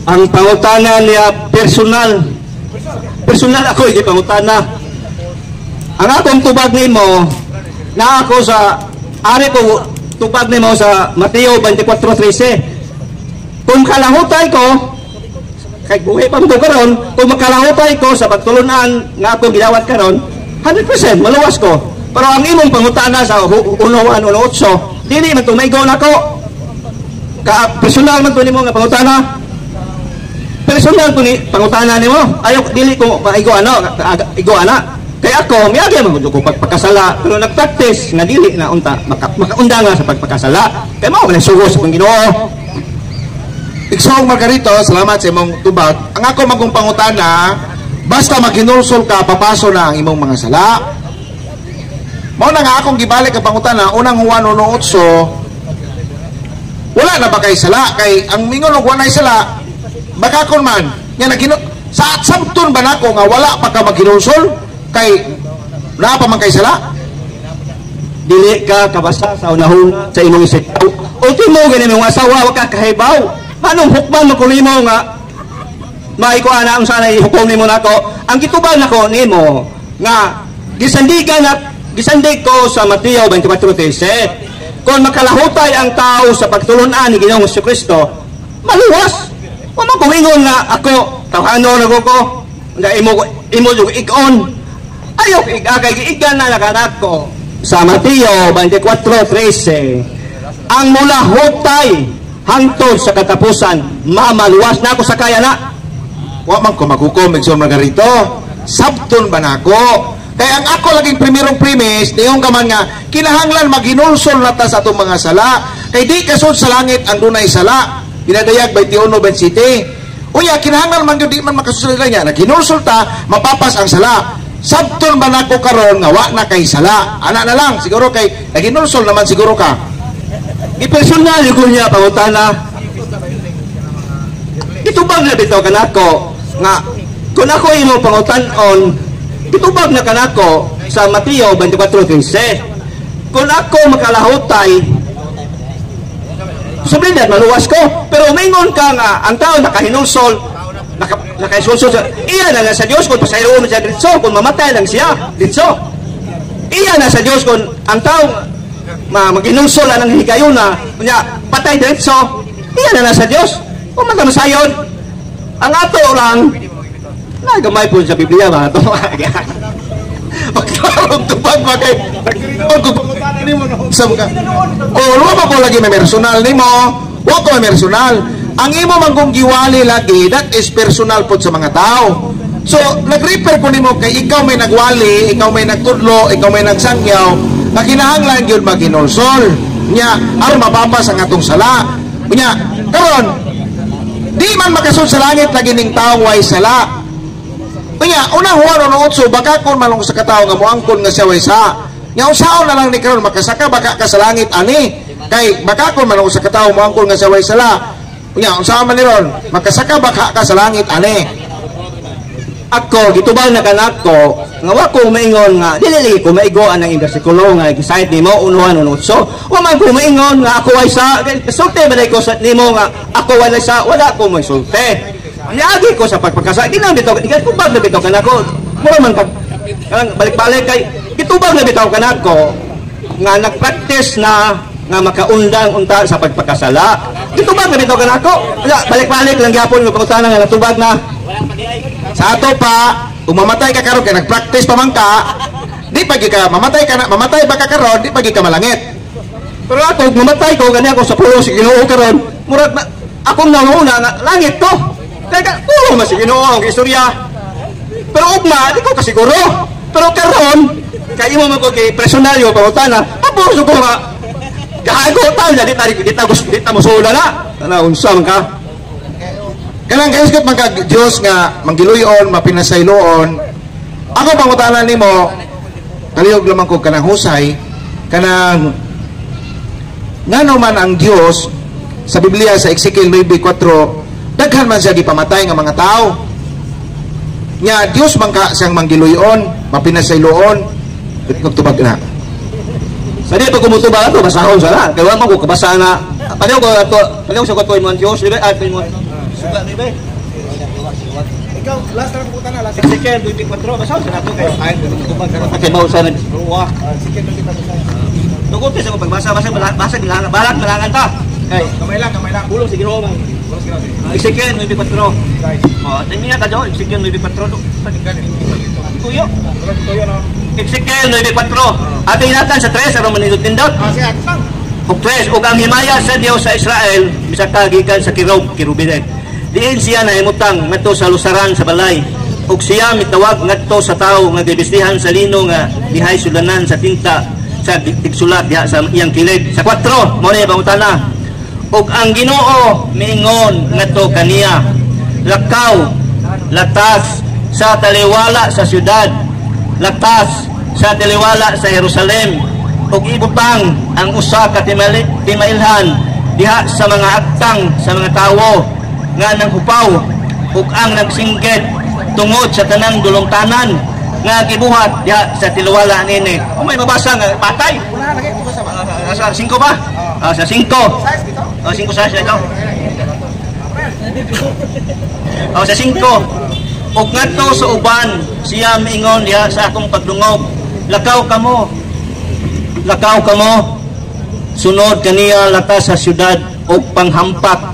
Ang pangutana niya personal ako hindi pangutana. Ang akong tubag nimo na ako sa ari ko tubag nimo sa Mateo 24:13. Kung kalahutay ko kay buhay pa mo karon, kung makalahutay ko sa pagtulunan nga ako gidawat karon 100% maluwas ko. Pero ang imong pangutana sa 1:8 dili man tumaygon ako. Personal man to nimo nga pangutana. Personal to ni pangutana nimo. Ayo dili ko maigo ana. Kay ako miagi man ko pagpakasala pero nagpractice nga dili na unta makaunda nga sa pagpakasala. Kay mao man sugo sa Ginoo. Iksong Margarito, salamat sa imong tubag. Ang ako magong pangutana, basta maghinulsol ka, papaso na ang imong mga sala. Mao na nga akong gibalik ang pangutana, unang Juan 1:8, wala na ba kay sala? Kay ang mingon og wala sala, baka kon man, nga sa samton ba nako nga wala pa ka maghinulsol? Kay na pa man kay sala? Dili ka kabasa sa unahon sa imong isitaw. Ultimo gani mong asawa wa ka kahibaw. Anong hukman mo kulimo nga maikuan na ang sana ihukom nimo nako? Ang gitubag nako nimo nga gisandig ko sa Mateo 24:13. Kung makalahutay ang tao sa pagtulunan ni Ginoong Jesucristo, maluwas. Wa man kumingon nga ako tawhano na ko nga imo jud ikon. Ayo igagay giigan na nakanak ko. Sa Mateo 24:13, ang mula hutay hangtod sa katapusan, mamaluwas na ako sa kaya na. Wa man ko maghukom, Iksong Margarito. Sabton ba nako? Kaya ang ako laging primerong premise, niyon ka man nga, kinahanglan maghinulsol na ta sa atong mga sala. Kay di kasod sa langit ang dunay sala. Pinadayag 21:27. Uya, kinahanglan man di man makasusod niya. Naghinulsol ta, mapapas ang sala. Sabton ba nako karon nga wa na kay sala? Ana na lang, siguro kay naghinulsol naman siguro ka. Ipersonal ko niya pangutana. Itubag na bitaw kanako nga kung ako imo pangutan-on, itubag na kanako sa Mateo 24:13. Kung ako makalahutay, sabihin maluwas ko, pero umingon ka nga ang tao nakahinulsol, nakaisulsol sa iya na sa Dios kung pasayroon siya dito, kung mamatay lang siya dito. Iya na sa Dios kung ang tao maghinulsol ang higayon na patay dito, iya na sa Dios. Kung magkamasayon, ang ato lang nagamay po sa Biblia ba ito? Magkaroon tubag ba kay luwa pa po lagi may personal nimo. Wa ko may personal. Ang imo manggong giwali lagi, that is personal po sa mga tao. So, nag-refer ko nimo kay ikaw may nagwali, ikaw may nagtudlo, ikaw may nagsangyaw, na kinahanglan yun maghinulsol. Nya, aron mapapas ang atong sala. Nya, karon, di man makasud sa langit lagi ning taong way sala. Nya, unang Juan 1:8, baka kung malong sa katao nga moangkon nga siya way sa. Nya, usaon na lang ni karon makasaka baka ka sa langit ani. Kay baka kung malong sa katao moangkon nga siya way sala. Nya, usaon man ni ron makasaka baka ka sa langit ani. Ako gitubal na kanako nga wa ko maingon nga dili ko maigoan ang bersikulo nga gisayt nimo 1:8. Wa man ko maingon nga ako ay sa sulti ba ko sa nimo nga ako wala sa wala ko may sulti. Niagi ko sa pagpagkasa ginang bitaw gitubal na bitaw kanako. Mura man ka balik-balik kay gitubal na bitaw kanako nga nagpractice na nga makaundang unta sa pagpagkasala. Gitubal na bitaw kanako. Balik-balik lang gyapon nga pangutana nga natubag na. Sa ato pa, kung mamatay ka karon kay nagpractice pa man ka, di pagi ka mamatay ba ka karon, di pagi ka malangit. Pero ako mamatay ko gani ako sa pulo si Ginoo karon, murag akong nauna nga langit to. Kaya pulo man si Ginoo ang istorya. Pero ugma di ko kasiguro. Pero karon kay imo man ko kay personalyo pangutana, paborso ko nga gago taw na di ta musula na. Ana unsa man ka? Kanang kaisgot man kag Dios nga manggiluyon, mapinasayloon. Ako pangutanan nimo, kaliyog lamang ko kanang husay, kanang ngano man ang Dios sa Biblia sa Ezekiel 9:4, daghan man siya gipamatay nga mga tao. Nya Dios man ka siyang manggiluyon, mapinasayloon. Kung tubag na. Sa di pag kumutubag ato basahon sana. Kay wa man ko kabasa na. Padaw ko ato, padaw sa katuy mo Dios, di ba? At mo Ikaw, last na pupunta na, last na. Ezekiel 24, basahon sa nato kayo. Ay, tubag karon. Kay mao sa ruwa. Sige, kita sa. Dugot sa pagbasa basa bilangan balak bilangan ta. Kay Kamay lang. bulong si Ginoo man. Bulos ka na. Ezekiel 24. Oh, tingnan ka daw Ezekiel 24 do. Kuyo. Tuyo no. Ezekiel 94. Atin natin sa 3 aron manindot-nindot. Siya, sang. Ug 3 ug ang himaya sa Dios sa Israel bisaka gikan sa kirubinet. Diin siya nahimutang ngadto sa lusaran sa balay. Ug siya mitawag ngadto sa tawo nga gibisdihan sa lino nga dihay sulanan sa tinta sa tigsulat diha sa iyang kilid. Sa 4 mo ni pangutana. ug ang Ginoo miingon ngadto kaniya, lakaw latas sa taliwala sa syudad, latas sa taliwala sa Jerusalem, ug ibutang ang usa ka timailhan diha sa mga aktang sa mga tawo nga nanghupaw ug ang nagsinggit tungod sa tanang dulongtanan nga gibuhat diha sa taliwala nini. O may mabasa nga patay. Sa 5 ba? Sa 5. 5 size ito. Sa 5. Ug ngadto sa uban siya miingon diha sa akong pagdungog, lakaw kamo, sunod kaniya latas sa syudad ug panghampak,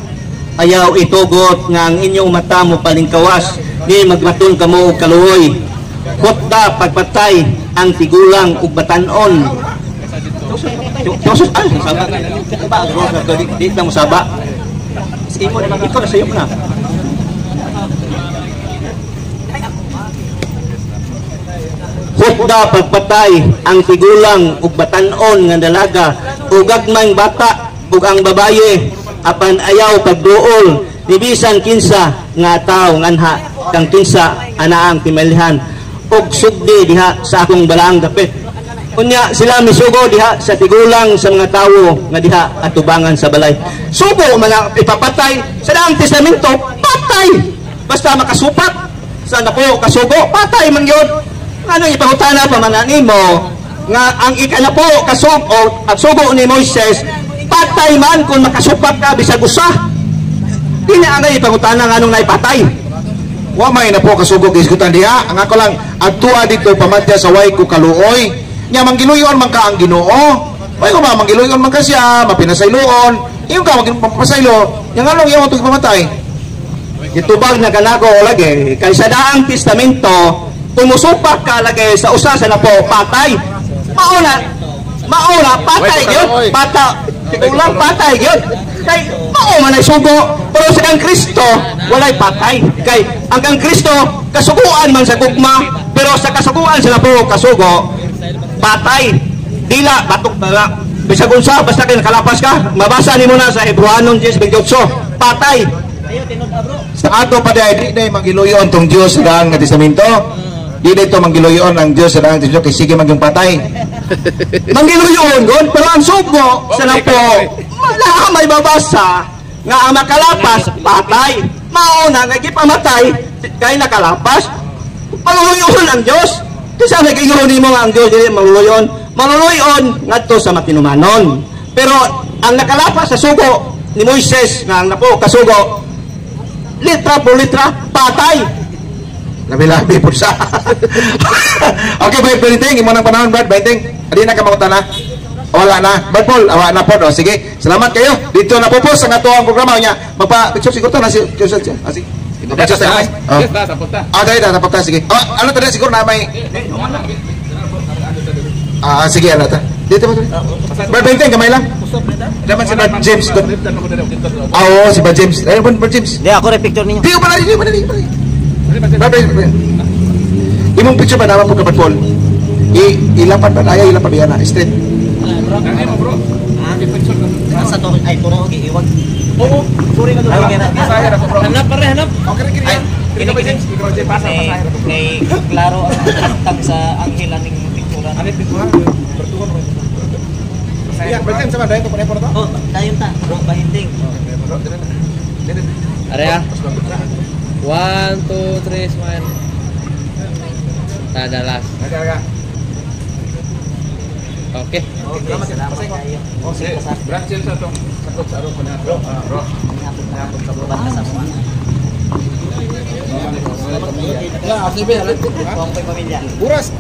ayaw itugot nga ang inyong mata mo palingkawas, di magmatun kamo og kaluoy, hutda pagpatay ang tigulang ug batanon. Josus ay saba di na mo saba. Ikaw na sayo na. Hutda pagpatay ang tigulang ug batanon nga dalaga ug gagmayng bata ug ang babaye, apan ayaw pagduol ni bisan kinsa nga tawo nganha kang kinsa anaang timalhan ug sugdi diha sa akong balaang dapit. Unya sila misugo diha sa tigulang sa mga tawo nga diha atubangan sa balay. Sugo mga ipapatay sa daang testamento, patay basta makasupat sa napuyo kasugo, patay man gyud. Ano ipangutana pa man nimo nga ang ikanapo kasugo at sugo ni Moises, patay man kung makasupat ka bisag usa. Dili ana ipangutana nga anong naipatay. Wa may na po kasugo gisgutan diha. Ang ako lang adtua dito pamatya sa way ko kaluoy. Nya manggiluyon man ka ang Ginoo. Way ko manggiluyon man ka siya, mapinasayloon. Iyo ka magpasaylo. Yang anong iyo tug pamatay. Itubag na kanago lagi kay sa daang testamento tumusupak ka lagi sa usa sa napo patay. Mauna patay gyud. Tigulang patay gyud. Kay mao man ay sugo, pero sa kang Kristo walay patay. Kay ang kang Kristo kasuguan man sa gugma, pero sa kasuguan sa napo kasugo patay. Dila batok na bisag unsa basta kay nakalapas ka, mabasa nimo na sa Hebreanon 10:28, patay. Sa ato pa di manggiluyon tong Dios sa daang nga testamento. Di dito manggiluyon ang Dios sa daang testamento kay sige man yung patay. Manggiluyon gon, pero ang sugo sa napo wala may babasa nga ang makalapas patay. Mauna nga gipamatay kay nakalapas. Maluluyon ang Dios. Kasi nag-ingon nimo nga ang Dios dili maluluyon. Maluluyon ngadto sa matinumanon. Pero ang nakalapas sa sugo ni Moises nga ang napo kasugo, litra por litra patay. Labi-labi po siya. Okay, Brad Benting, imo nang panahon, Brad Benting. Adi na ka mautana. Wala na. Brad Paul, awa na po. O, sige, salamat kayo. Dito na po sa nga ang programa niya. Magpa-picture siguro to na si Joseph. Sige. Picture tayo. Dahil tapos ta. Sige. Ano tadi siguro na may... sige, ano ta. Dito po. Brad Benting, kamay lang. Daman si Brad James. Oo, si Brad James. Ayun po, Brad James. Di ako rin picture ninyo. Di ko pala. Imong picture ba naman po kapag Paul? Ilapad ba? Ayaw ilapad ba yan na? Straight. Sa to ay puro og iiwag. Oo. Sorry na doon. Hanap pare, hanap. Okay, kiri. Ino ba James? Pasa. Kay klaro ang tag sa anghel aning picturean. Ano picturean? Bertuhan mo. Iya, berarti sama dayon to pare to. Oh, dayon ta. Bro, bahinding. Area. 1, 2, 3, smile. Ada last. Oke. Salamat kayo. Oh, sige. Branchel sa to. Sakot sa aro na bro. Bro. Napot sa baba sa mo. Ya, asli be. Pamilya. Buras.